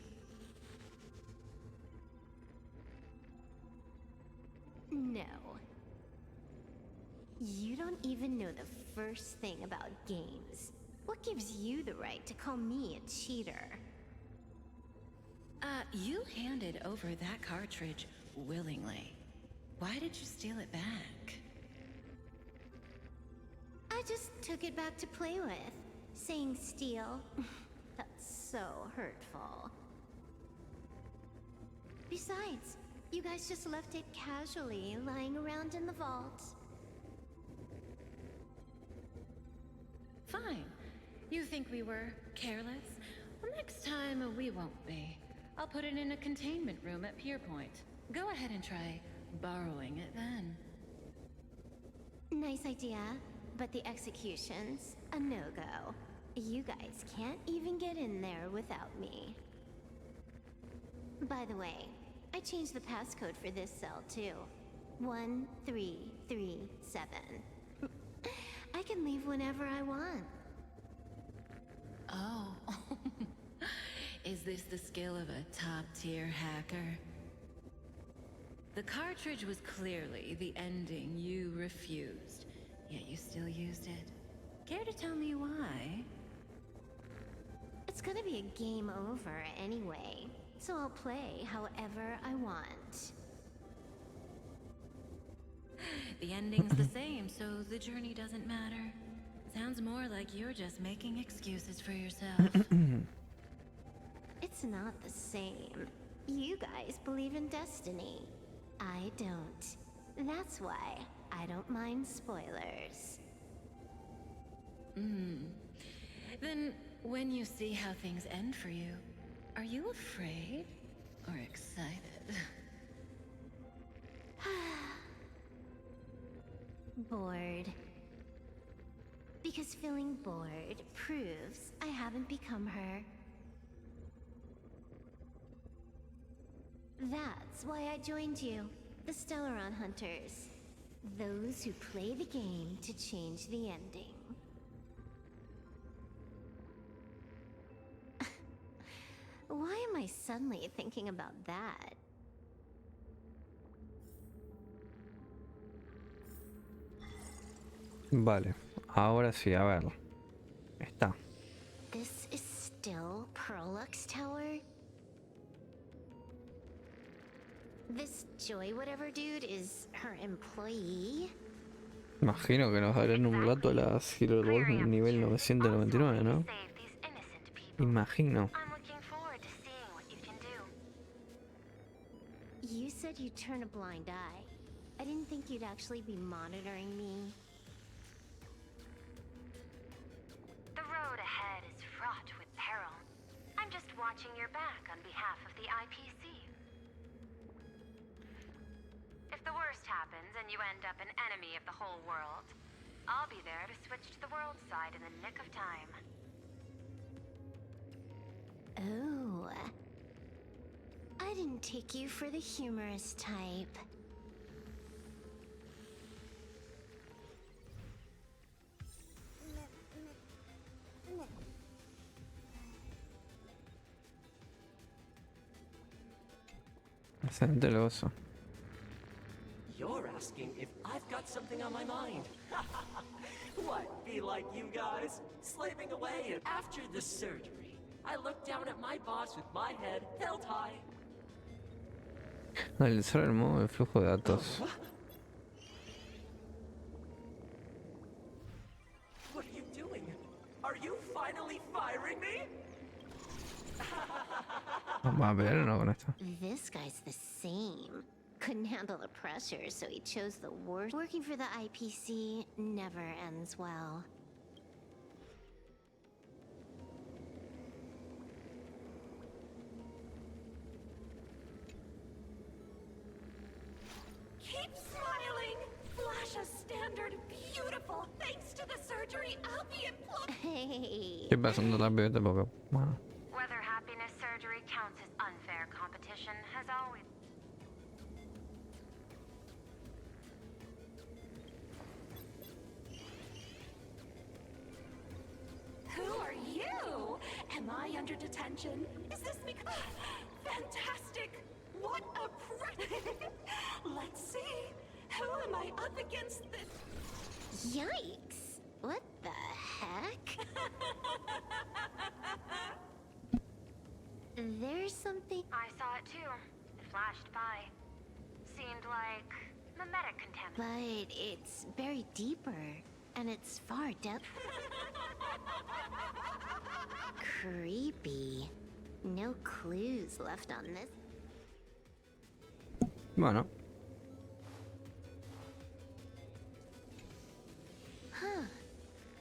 No. You don't even know the first thing about games. What gives you the right to call me a cheater? You handed over that cartridge willingly. Why did you steal it back? I just took it back to play with. Saying steal, that's so hurtful. Besides, you guys just left it casually lying around in the vault. Fine. You think we were careless? Well, next time we won't be. I'll put it in a containment room at Pier Point. Go ahead and try borrowing it then. Nice idea, but the execution's a no-go. You guys can't even get in there without me. By the way, I changed the passcode for this cell too. 1337. I can can leave whenever I want. Oh. Is this the skill of a top-tier hacker? The cartridge was clearly the ending you refused, yet you still used it. Care to tell me why? It's gonna be a game over anyway, so I'll play however I want. The ending's the same, so the journey doesn't matter. Sounds more like you're just making excuses for yourself. It's not the same. You guys believe in destiny. I don't. That's why I don't mind spoilers. Then, when you see how things end for you, are you afraid or excited? Bored. Because feeling bored proves I haven't become her. That's why I joined you, the Stellaron Hunters. Those who play the game to change the ending. Why am I suddenly thinking about that? Vale, ahora sí, a ver. Está. This is still Perlux Tower? This Joy whatever dude is her employee? Imagino que nos darán un rato a la Silver Wolf nivel 999, ¿no? Imagino. You said you'd turn a blind eye. I didn't think you'd actually be monitoring me. The road ahead is fraught with peril. I'm just watching your back on behalf of the IPC. If the worst happens and you end up an enemy of the whole world, I'll be there to switch to the world side in the nick of time. Oh. I didn't take you for the humorous type. Bastante loso. You're asking if I've got something on my mind. What, be like you guys? Slaving away and after the surgery, I looked down at my boss with my head held high. Analizar el modo de flujo de datos. What are you doing? Are you finally firing me? Vamos a ver, ¿no? Con esto. This guy's the same. Couldn't handle the pressure, so he chose the worst. Working for the IPC never ends well. Keep smiling! Flash a standard beautiful. Thanks to the surgery, I'll be employed. Hey. Estoy pasando rápido este porque, bueno. Whether happiness surgery counts as unfair competition has always... Who are you? Am I under detention? Is this because... Fantastic! What a Let's see. Who am I up against this? Yikes! What the heck? There's something... I saw it too. It flashed by. Seemed like mimetic contaminant. But it's buried deeper, and it's far depth. Creepy. No clues left on this. Bueno. Huh.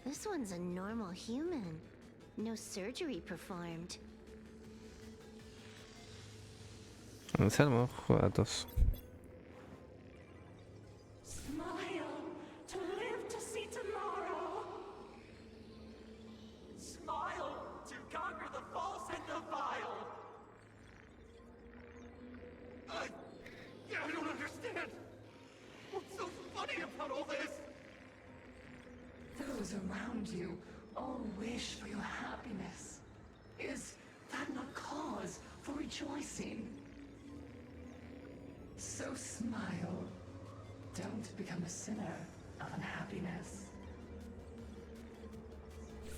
This one's a normal human. No surgery performed. Analizar el modo de flujo de datos. Smile to live to see tomorrow. Smile to conquer the false and the vile. I don't understand. What's so funny about all this? The those around you all wish for your happiness. Is that not cause for rejoicing? So smile. Don't become a sinner of unhappiness.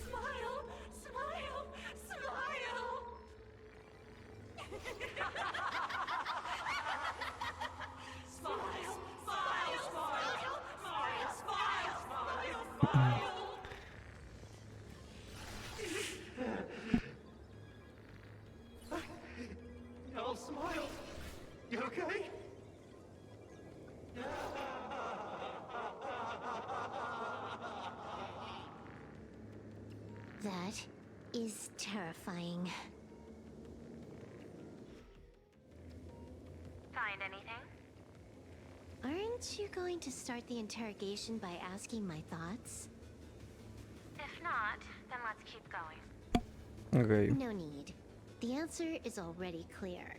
Smile! Smile! Smile! Smile! Smile! Smile! Smile! Smile! Smile! No, smile. You okay? That is terrifying. Find anything? Aren't you going to start the interrogation by asking my thoughts? If not, then let's keep going. Okay. No need. The answer is already clear.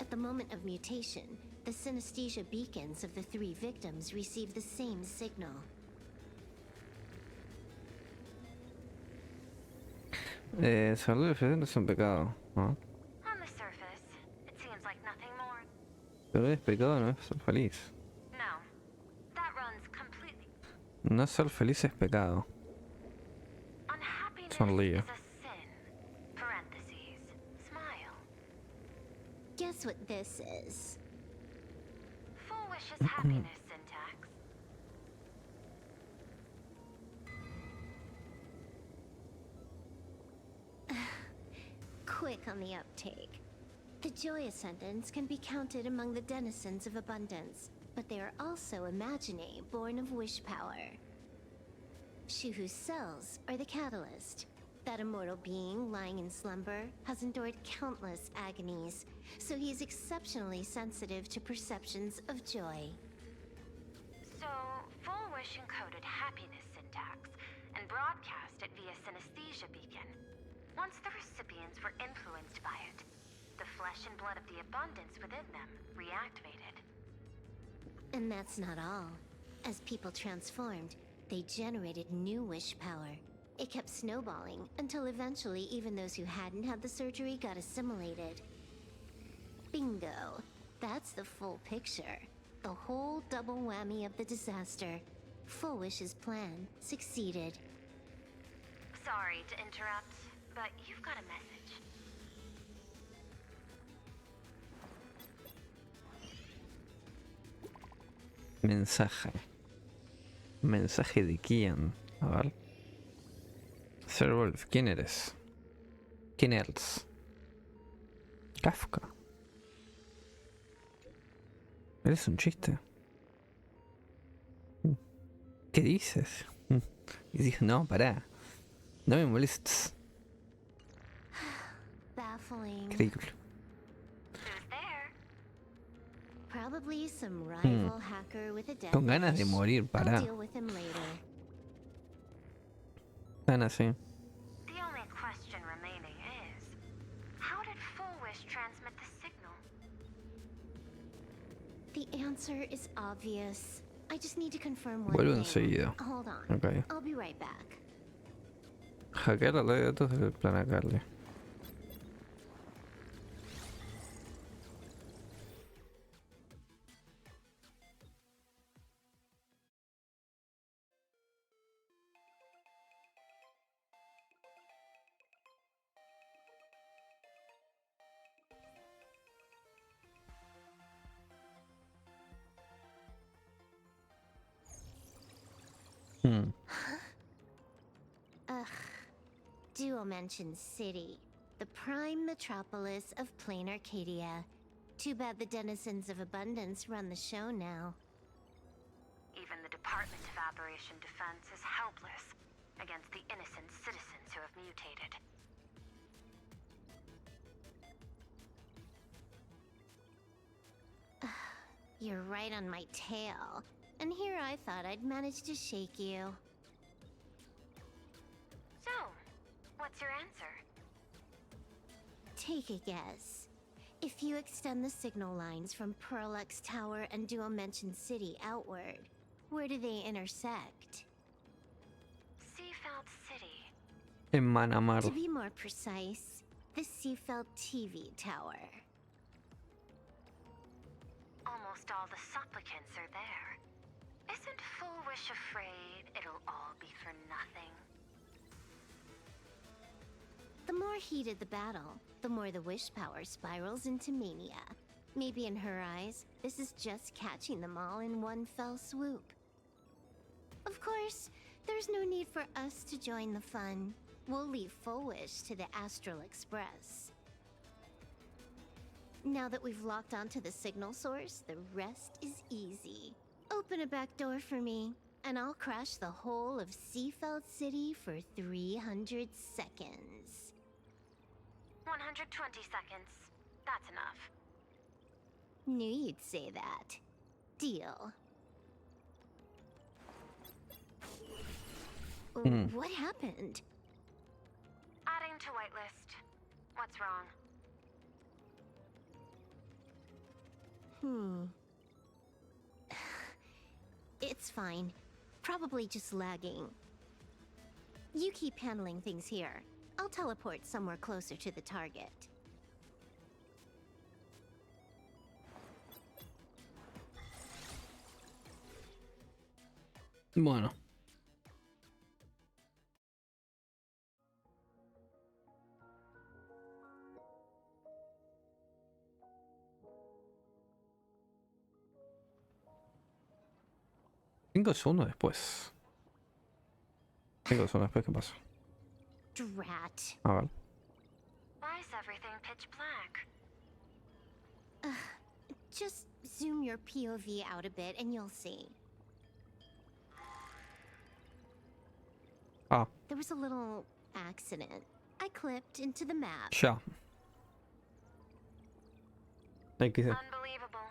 At the moment of mutation, the synesthesia beacons of the 3 victims receive the same signal. Salir de frente es un pecado, ¿no? On the surface, it seems like nothing more. Pero es pecado, no es ser feliz. No, that runs completely. No ser feliz es pecado. Unhappiness Sonríe. is a sin. Parentheses. Smile. Guess what this is? Foolish's happiness syntax. Quick on the uptake. The joy ascendants can be counted among the denizens of abundance, but they are also imaginae born of wish power. Shuhu's cells are the catalyst. That immortal being lying in slumber has endured countless agonies, so he is exceptionally sensitive to perceptions of joy. So, Foolish encoded happiness syntax and broadcast it via synesthesia beacon. Once the recipients were influenced by it, the flesh and blood of the abundance within them reactivated. And that's not all. As people transformed, they generated new wish power. It kept snowballing until eventually even those who hadn't had the surgery got assimilated. Bingo! That's the full picture. The whole double whammy of the disaster. Foolish's plan succeeded. Sorry to interrupt, but you've got a message. Mensaje. ¿Mensaje de quién? A ver. Sir Wolf, ¿quién eres? ¿Quién eres? Kafka. ¿Eres un chiste? ¿Qué dices? Y dije, no, pará. No me molestes. Baffling. Increíble. Probably some rival hacker with a death Con ganas de wish. morir, pará. I'll deal with him later. Tan así. The only question remaining is, how did Foolish transmit the signal? The answer is obvious. I just need to confirm one Vuelvo thing. enseguida. Hold on. Ok. I'll be right back. Hackear la red de datos del Planarcadia. Ugh. Duo mentions city. The prime metropolis of Planarcadia. Too bad the denizens of abundance run the show now. Even the Department of Aberration Defense is helpless against the innocent citizens who have mutated. You're right on my tail. And here I thought I'd manage to shake you. So, what's your answer? Take a guess. If you extend the signal lines from Pearlux Tower and Dual-Mention City outward, where do they intersect? Seafeld City. En Manamar. To be more precise, the Seafeld TV Tower. Almost all the supplicants are there. Isn't Full Wish afraid it'll all be for nothing? The more heated the battle, the more the wish power spirals into mania. Maybe in her eyes, this is just catching them all in one fell swoop. Of course, there's no need for us to join the fun. We'll leave Full Wish to the Astral Express. Now that we've locked onto the signal source, the rest is easy. Open a back door for me, and I'll crash the whole of Seafeld City for 300 seconds. 120 seconds. That's enough. Knew you'd say that. Deal. What happened? Adding to whitelist. What's wrong? It's fine. Probably just lagging. You keep handling things here. I'll teleport somewhere closer to the target. Bueno. Cinco segundos después. 5 segundos después, ¿qué pasa? Drat. A ver. Why is everything pitch black? Just zoom your POV out a bit and you'll see. Ah. There was a little accident. I clipped into the map. Ya. XD. Unbelievable.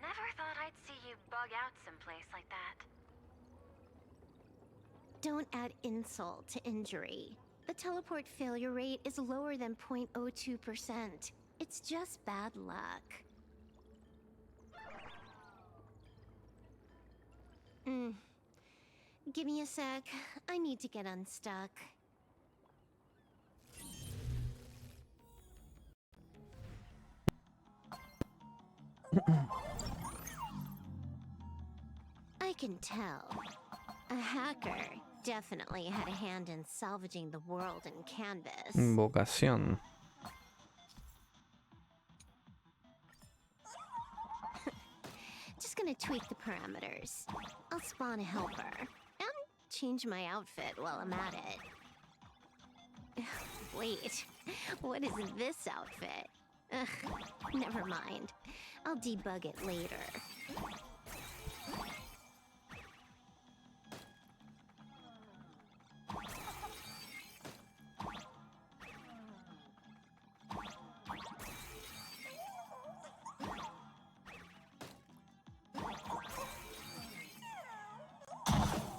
Never thought I'd see you bug out someplace like that. Don't add insult to injury. The teleport failure rate is lower than 0.02%. It's just bad luck. Give me a sec. I need to get unstuck. I can tell. A hacker definitely had a hand in salvaging the world in Canvas. Invocación. Just gonna tweak the parameters. I'll spawn a helper. And change my outfit while I'm at it. Wait, what is this outfit? Ugh, never mind. I'll debug it later.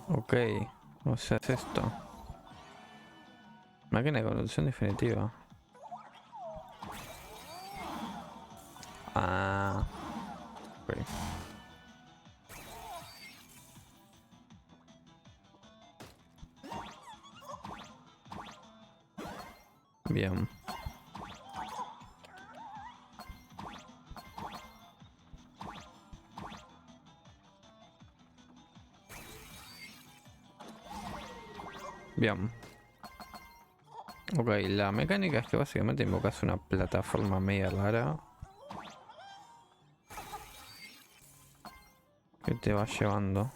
Ok, o sea, es esto. Máquina de conducción definitiva. Ah. Ok. Bien. Bien. Ok, la mecánica es que básicamente invocas una plataforma media rara que te va llevando.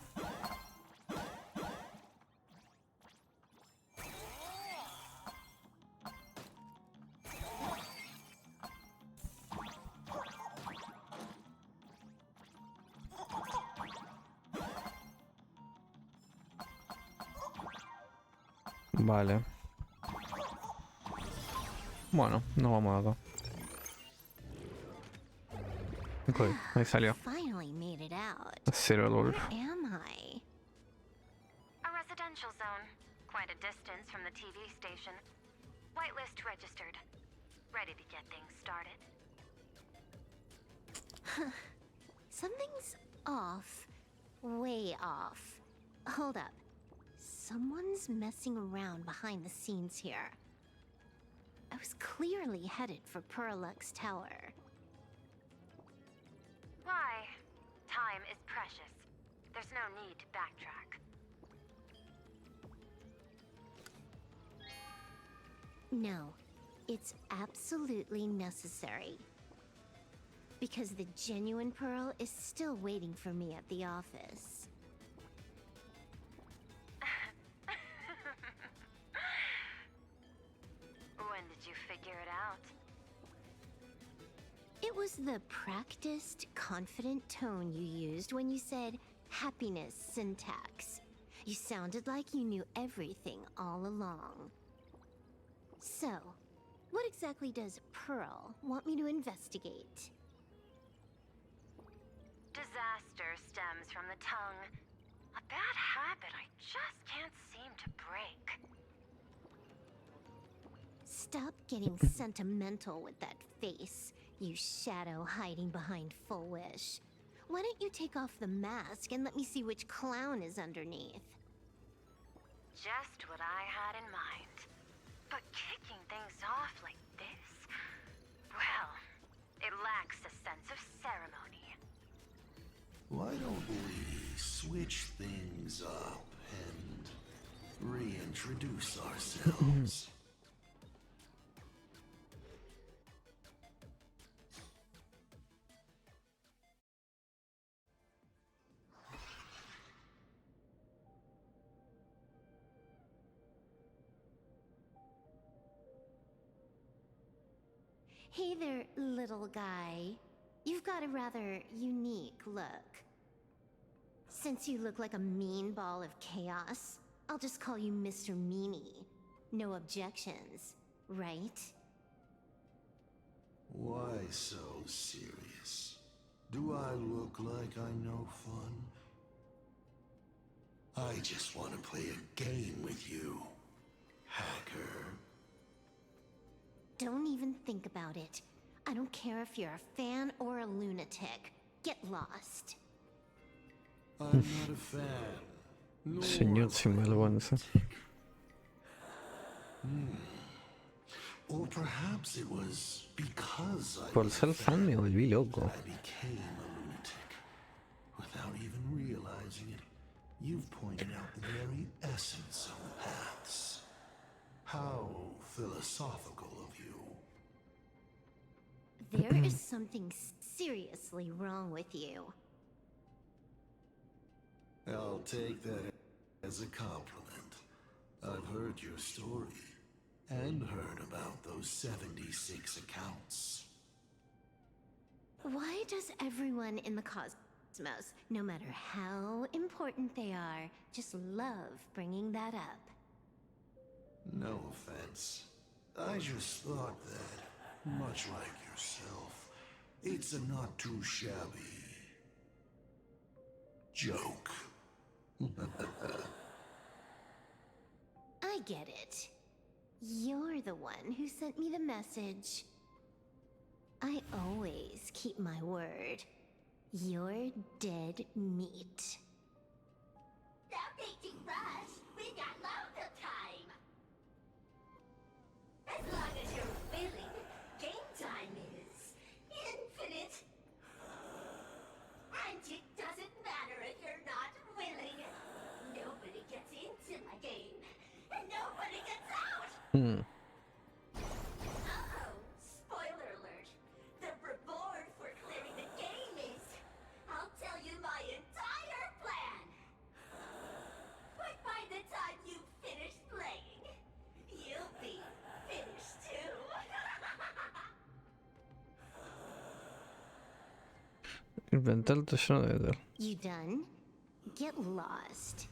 Vale. Bueno, nos vamos acá. Ok, ahí salió. Finally made it out. Cero dolor. Where am I? A residential zone. Quite a distance from the TV station. Whitelist registered. Ready to get things started. Something's off. Way off. Hold up. Someone's messing around behind the scenes here. I was clearly headed for Purlux Tower. Why? Time is precious. There's no need to backtrack. No, it's absolutely necessary. Because the genuine Pearl is still waiting for me at the office. When did you figure it out? It was the practiced, confident tone you used when you said happiness syntax. You sounded like you knew everything all along. So, what exactly does Pearl want me to investigate? Disaster stems from the tongue. A bad habit I just can't seem to break. Stop getting sentimental with that face, you shadow hiding behind Full Wish. Why don't you take off the mask and let me see which clown is underneath? Just what I had in mind. But kicking things off like this, well, it lacks a sense of ceremony. Why don't we switch things up and reintroduce ourselves? Hey there, little guy. You've got a rather unique look. Since you look like a mean ball of chaos, I'll just call you Mr. Meanie. No objections, right? Why so serious? Do I look like I'm no fun? I just want to play a game with you, hacker. Don't even think about it. I don't care if you're a fan or a lunatic. Get lost. I'm not a fan. Nor Señor sin vergüenza. Or perhaps it was because I Por ser fan me volví loco. I became a lunatic. Without even realizing it, you've pointed out the very essence of paths. How philosophical of you. There is something seriously wrong with you. I'll take that as a compliment. I've heard your story and heard about those 76 accounts. Why does everyone in the cosmos, no matter how important they are, just love bringing that up? No offense. I just thought that, much like yourself, it's a not too shabby joke. I get it. You're the one who sent me the message. I always keep my word. You're dead meat. Stop making rush. We got loads of time. As long as you're willing, game time is infinite. And it doesn't matter if you're not willing. Nobody gets into my game, and nobody gets out. Uh-oh, spoiler alert. The reward for clearing the game is, I'll tell you my entire plan. But by the time you finish playing, you'll be finished too. Inventarte yo no debe ser. You done? Get lost.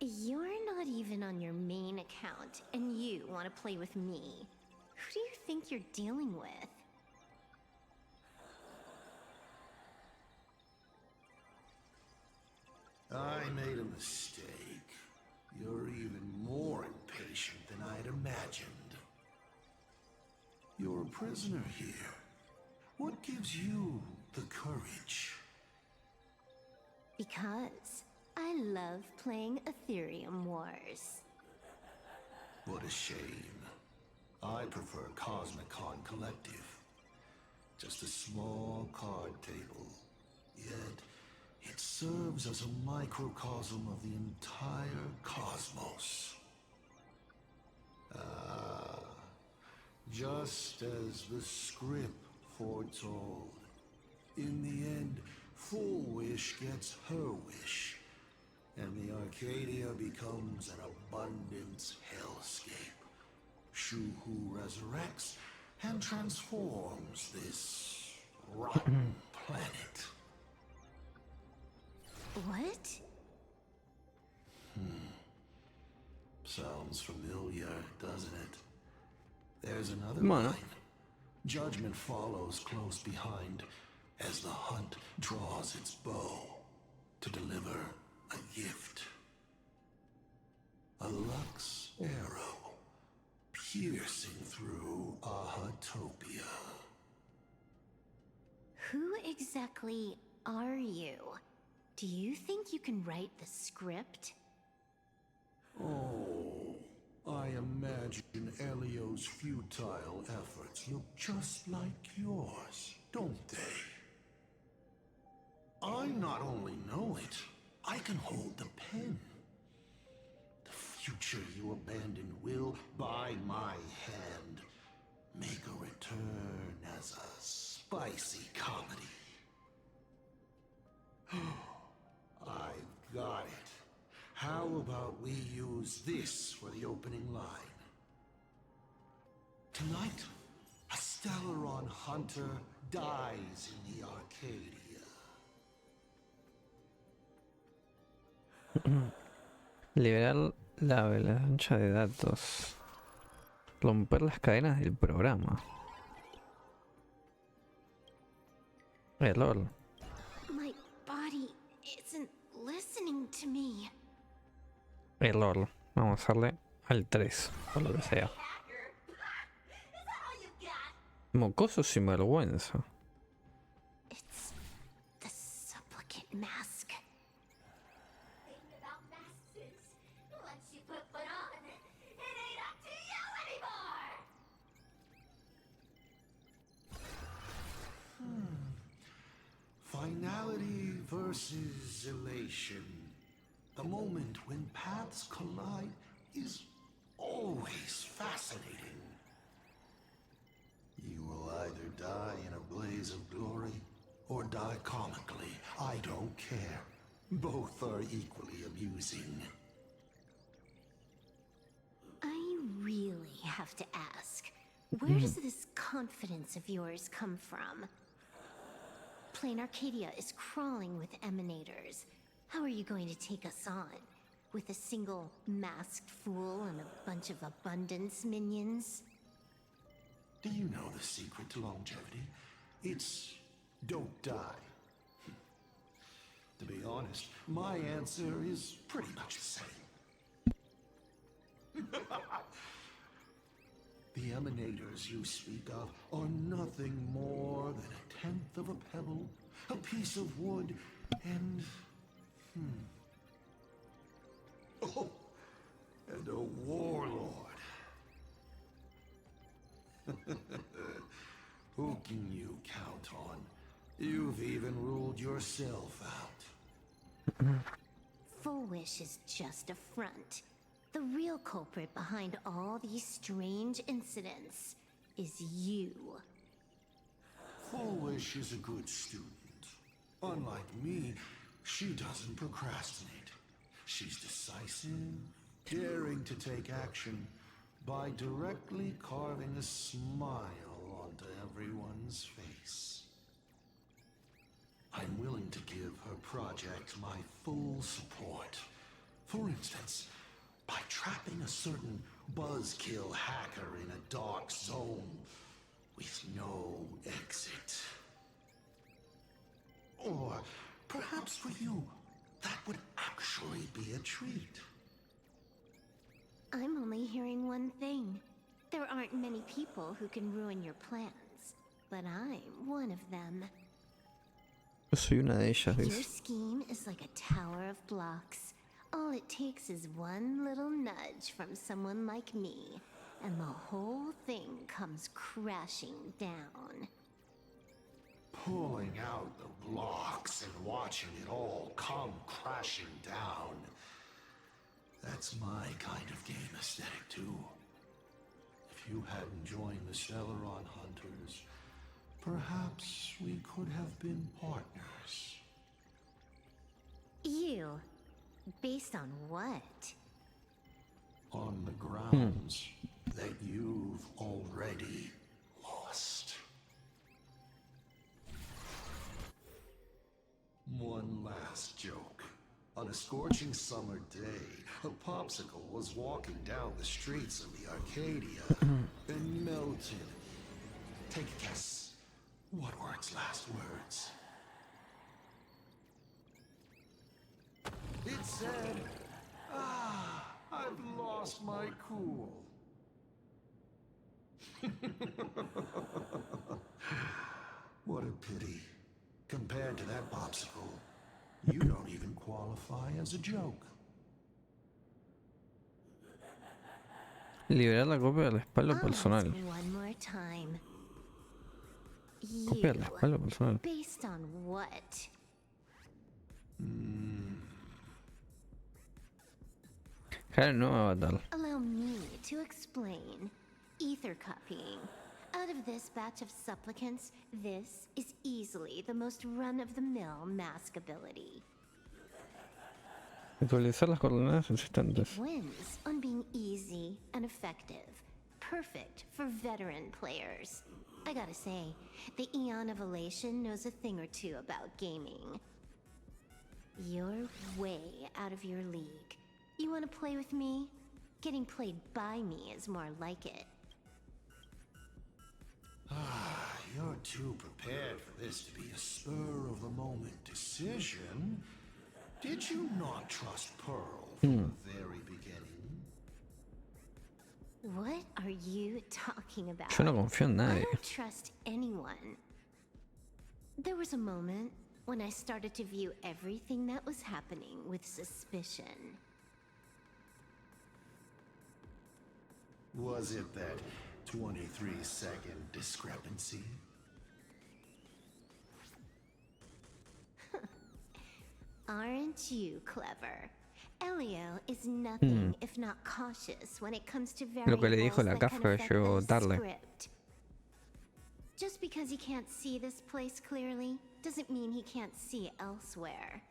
You're not even on your main account, and you want to play with me. Who do you think you're dealing with? I made a mistake. You're even more impatient than I'd imagined. prisoner here. What gives you the courage? Because I love playing Ethereum Wars. What a shame. I prefer Cosmicon Collective. Just a small card table. Yet, it serves as a microcosm of the entire cosmos. Ah, just as the script foretold. In the end, Full Wish gets her wish, and the Arcadia becomes an abundance hellscape. Shu-Hu resurrects and transforms this rotten planet. What? Sounds familiar, doesn't it? There's another Bueno. line. Judgment follows close behind as the hunt draws its bow to deliver a gift. A Lux arrow piercing through Ahatopia. Who exactly are you? Do you think you can write the script? Oh, I imagine Elio's futile efforts look just like yours, don't they? I not only know it, I can hold the pen. The future you abandoned will, by my hand, make a return as a spicy comedy. I've got it. How about we use this for the opening line? Tonight, a Stellaron hunter dies in the Arcadia. Liberar la avalancha de datos. Romper las cadenas del programa. Error. My body isn't listening to me. Error. Vamos a darle al 3, o lo que sea. Mocoso sin vergüenza. It's the supplicant mask. About masks is, once you put one on, it ain't up to you anymore! Finality versus elation. The moment when paths collide is always fascinating. You will either die in a blaze of glory or die comically. I don't care. Both are equally amusing. I really have to ask, where does this confidence of yours come from? Planarcadia is crawling with emanators. How are you going to take us on? With a single masked fool and a bunch of abundance minions? Do you know the secret to longevity? It's don't die. To be honest, my answer is pretty much the same. The emanators you speak of are nothing more than a tenth of a pebble, a piece of wood, and... Oh, and a warlord. Who can you count on? You've even ruled yourself out. Full Wish is just a front. The real culprit behind all these strange incidents is you. Full Wish is a good student. Unlike me, she doesn't procrastinate. She's decisive, daring to take action by directly carving a smile onto everyone's face. I'm willing to give her project my full support. For instance, by trapping a certain buzzkill hacker in a dark zone with no exit. Or perhaps for you, that would actually be a treat. I'm only hearing one thing. There aren't many people who can ruin your plans, but I'm one of them. Yo soy una de ellas, Your dice. scheme is like a tower of blocks. All it takes is one little nudge from someone like me, and the whole thing comes crashing down. Pulling out the blocks and watching it all come crashing down. That's my kind of game aesthetic, too. If you hadn't joined the Stellaron Hunters, perhaps we could have been partners. You? Based on what? On the grounds that you've already lost. One last joke. On a scorching summer day, a popsicle was walking down the streets of the Arcadia and melted. Take a guess. What were its last words? It said, "Ah, I've lost my cool." What a pity. Compared to that popsicle, you don't even qualify as a joke. Liberar la copia del respaldo I'll personal. ask one more time. Copia del respaldo personal. Based on what? Crear un nuevo avatar. Allow me to explain. Ether copying. Out of this batch of supplicants, this is easily the most run-of-the-mill mask ability. Actualizar las coordenadas existentes. Wins on being easy and effective. Perfect for veteran players. I gotta say, the Eon of Elation knows a thing or two about gaming. You're way out of your league. You wanna play with me? Getting played by me is more like it. You're too prepared for this to be a spur-of-the-moment decision. Did you not trust Pearl from the very beginning? What are you talking about? Yo no confío en I nadie. don't trust anyone. There was a moment when I started to view everything that was happening with suspicion. Was it that 23-second discrepancy? Aren't you clever? Elio is nothing if not cautious when it comes to Lo que le variables dijo la that can Kafka que affect llegó the tarde. script. Just because he can't see this place clearly doesn't mean he can't see elsewhere.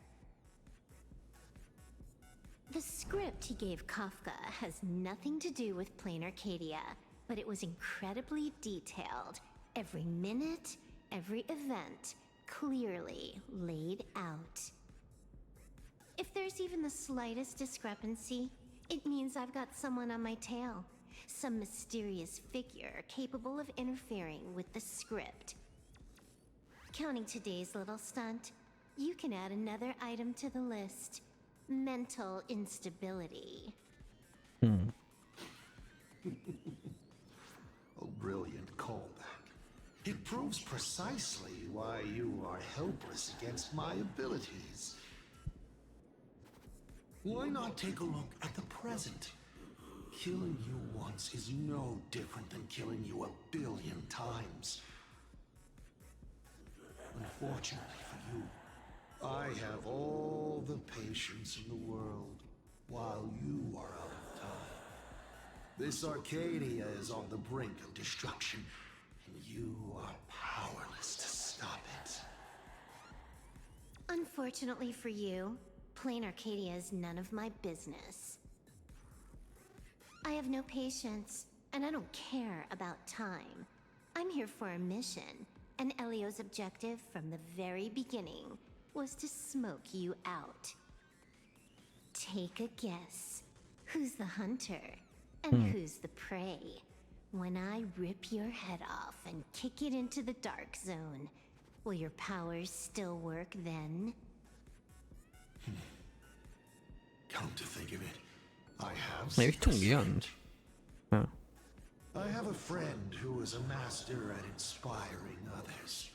The script he gave Kafka has nothing to do with Planarcadia, but it was incredibly detailed. Every minute, every event, clearly laid out. If there's even the slightest discrepancy, it means I've got someone on my tail. Some mysterious figure capable of interfering with the script. Counting today's little stunt, you can add another item to the list. Mental instability. A brilliant callback. It proves precisely why you are helpless against my abilities. Why not take a look at the present? Killing you once is no different than killing you 1,000,000,000 times. Unfortunately for you, I have all the patience in the world, while you are out of time. This Arcadia is on the brink of destruction, and you are powerless to stop it. Unfortunately for you, Planarcadia is none of my business. I have no patience, and I don't care about time. I'm here for a mission, and Elio's objective from the very beginning was to smoke you out. Take a guess. Who's the hunter, and who's the prey? When I rip your head off and kick it into the dark zone, will your powers still work then? Come to think of it, I have Me he visto un guión. Ah. I have a friend who is a master at inspiring others.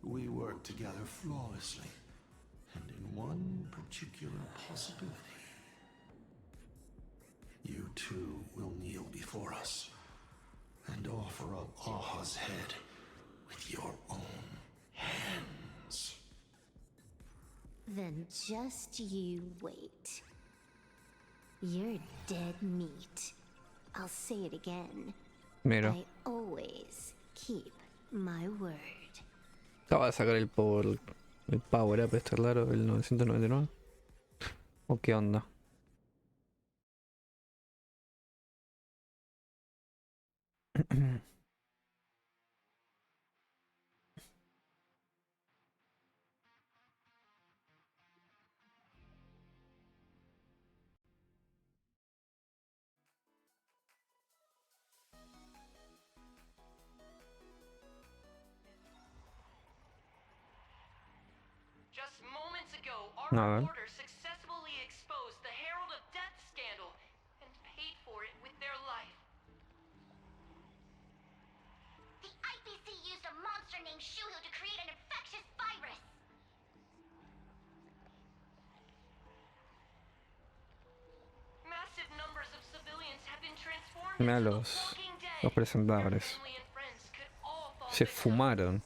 We work together flawlessly, and in one particular possibility. You too will kneel before us and offer up Aha's head with your own hands. Then just you wait. You're dead meat. I'll say it again. Mira. I always keep my word. Acaba de sacar el power up este raro del 999. ¿O qué onda? Just moments ago, our A ver. reporter successfully exposed the Herald of Death scandal and paid for it with their life. The IPC used a monster named Shuhu to create an infectious virus. Massive numbers of civilians have been transformed Mira into los the Walking Dead. presentadores. Family and friends could all fall Se victim. fumaron.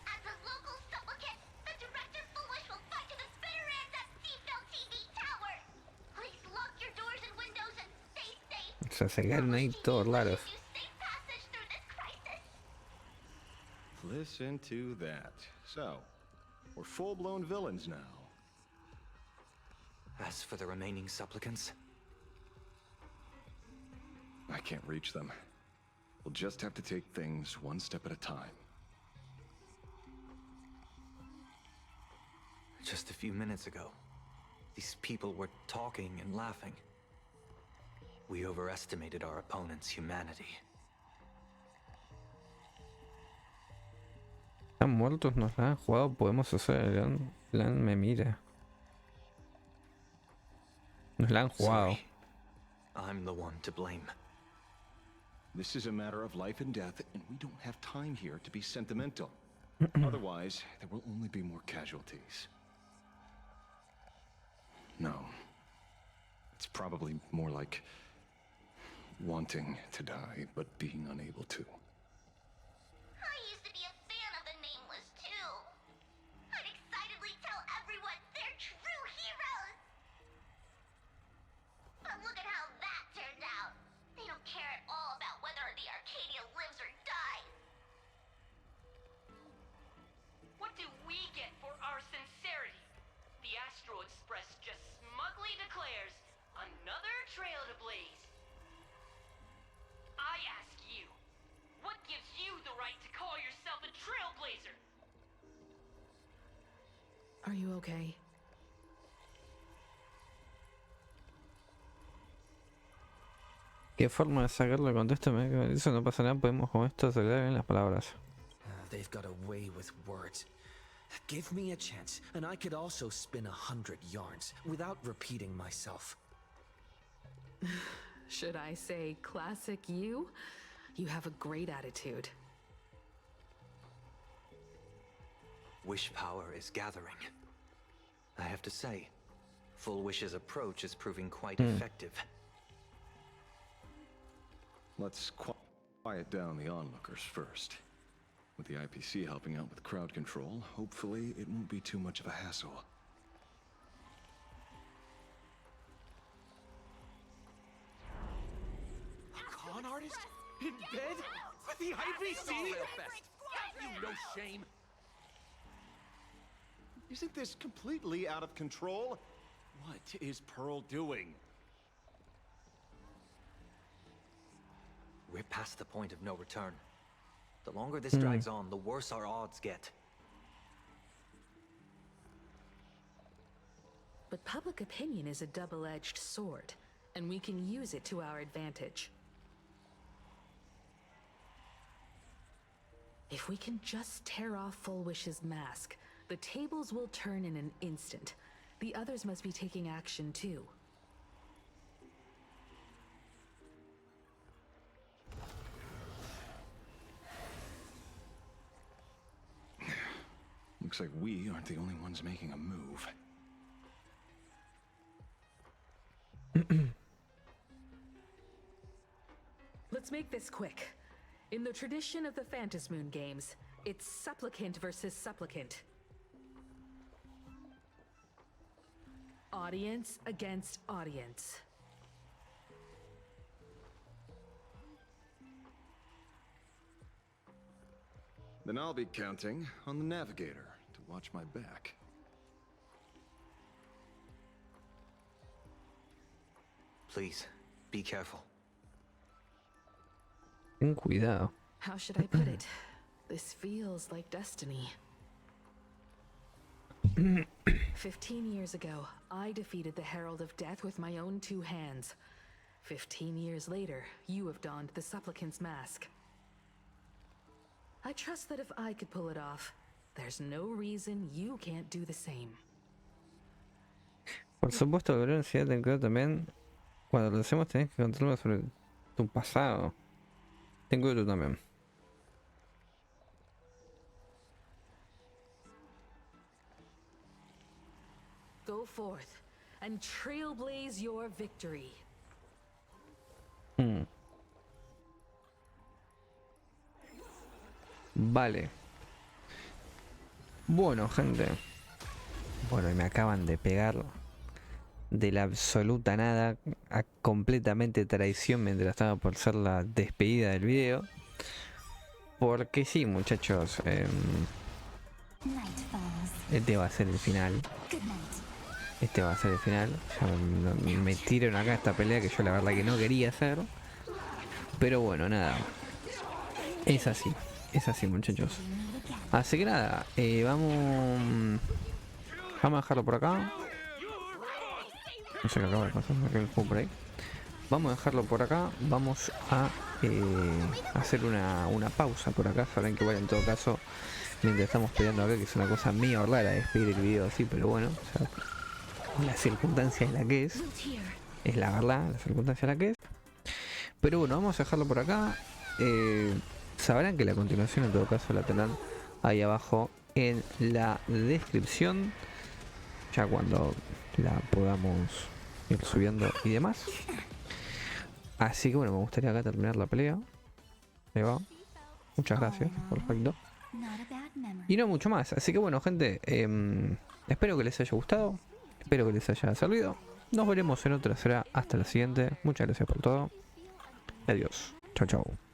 As a local supplicant, the director Foolish will fight to the bitter ends at Seafell TV Tower. Please lock your doors and windows and stay safe. Se quedaron ahí todos raros. Safe passage through this crisis. Listen to that. So, we're full-blown villains now. As for the remaining supplicants, I can't reach them. We'll just have to take things one step at a time. just a few minutes ago, these people were talking and laughing. We overestimated our opponent's humanity. Están muertos, nos la han jugado, podemos hacer el plan me mira. Nos la han jugado. Sorry. I'm the one to blame. This is a matter of life and death, and we don't have time here to be sentimental. Otherwise, there will only be more casualties. No. It's probably more like wanting to die, but being unable to. I used to be a fan of the Nameless, too. I'd excitedly tell everyone they're true heroes. But look at how that turned out. They don't care at all about whether the Arcadia lives or dies. What do we get for our sincerity? The Astral Express just smugly declares another trail to blaze. I ask you, what gives you the right to call yourself a trailblazer? Are you okay? ¿Qué forma de sacarlo de contexto? Eso no pasa nada, podemos con esto acelerar bien las palabras. They've got a way with words. Give me a chance, and I could also spin 100 yarns without repeating myself. Should I say classic you? You have a great attitude. Wish power is gathering. I have to say, Full Wish's approach is proving quite effective. Let's quiet down the onlookers first. With the IPC helping out with crowd control, hopefully it won't be too much of a hassle. A con artist? In bed? With the IPC? You no shame. Isn't this completely out of control? What is Pearl doing? We're past the point of no return. The longer this drags on, the worse our odds get. But public opinion is a double-edged sword, and we can use it to our advantage. If we can just tear off Full Wish's mask, the tables will turn in an instant. The others must be taking action too. Looks like we aren't the only ones making a move. Let's make this quick. In the tradition of the Phantasmoon games, it's supplicant versus supplicant. Audience against audience. Then I'll be counting on the navigator to watch my back. Please, be careful. Ten cuidado. How should I put it? This feels like destiny. 15 years ago, I defeated the Herald of Death with my own 2 hands. 15 years later, you have donned the Supplicant's mask. I trust that if I could pull it off, there's no reason you can't do the same. Por supuesto, lograr ansiedad ten cuidado también. Cuando lo hacemos tenés que controlar sobre tu pasado. Ten cuidado tú también. Go forth and trailblaze your victory. Vale. Bueno, gente. Bueno, y me acaban de pegar de la absoluta nada a completamente traición mientras estaba por ser la despedida del video. Porque sí, muchachos. Este va a ser el final. Este va a ser el final. Ya me metieron acá esta pelea que yo la verdad que no quería hacer. Pero bueno, nada. Es así. Es así, muchachos. Así que nada. Vamos a dejarlo por acá. No sé qué acaba de pasar. Me juego por ahí. Vamos a dejarlo por acá. Vamos a hacer una pausa por acá. Sabrán que bueno, en todo caso, mientras estamos peleando acá, que es una cosa medio rara despedir el video así, pero bueno, o sea, la circunstancia es la que es. Es la verdad, la circunstancia es la que es. Pero bueno, vamos a dejarlo por acá. Sabrán que la continuación en todo caso la tendrán ahí abajo en la descripción. Ya cuando la podamos ir subiendo y demás. Así que bueno, me gustaría acá terminar la pelea. Ahí va. Muchas gracias, perfecto. Y no mucho más, así que bueno, gente, espero que les haya gustado. Espero que les haya servido. Nos veremos en otra, será hasta la siguiente. Muchas gracias por todo. Adiós. Chao, chao.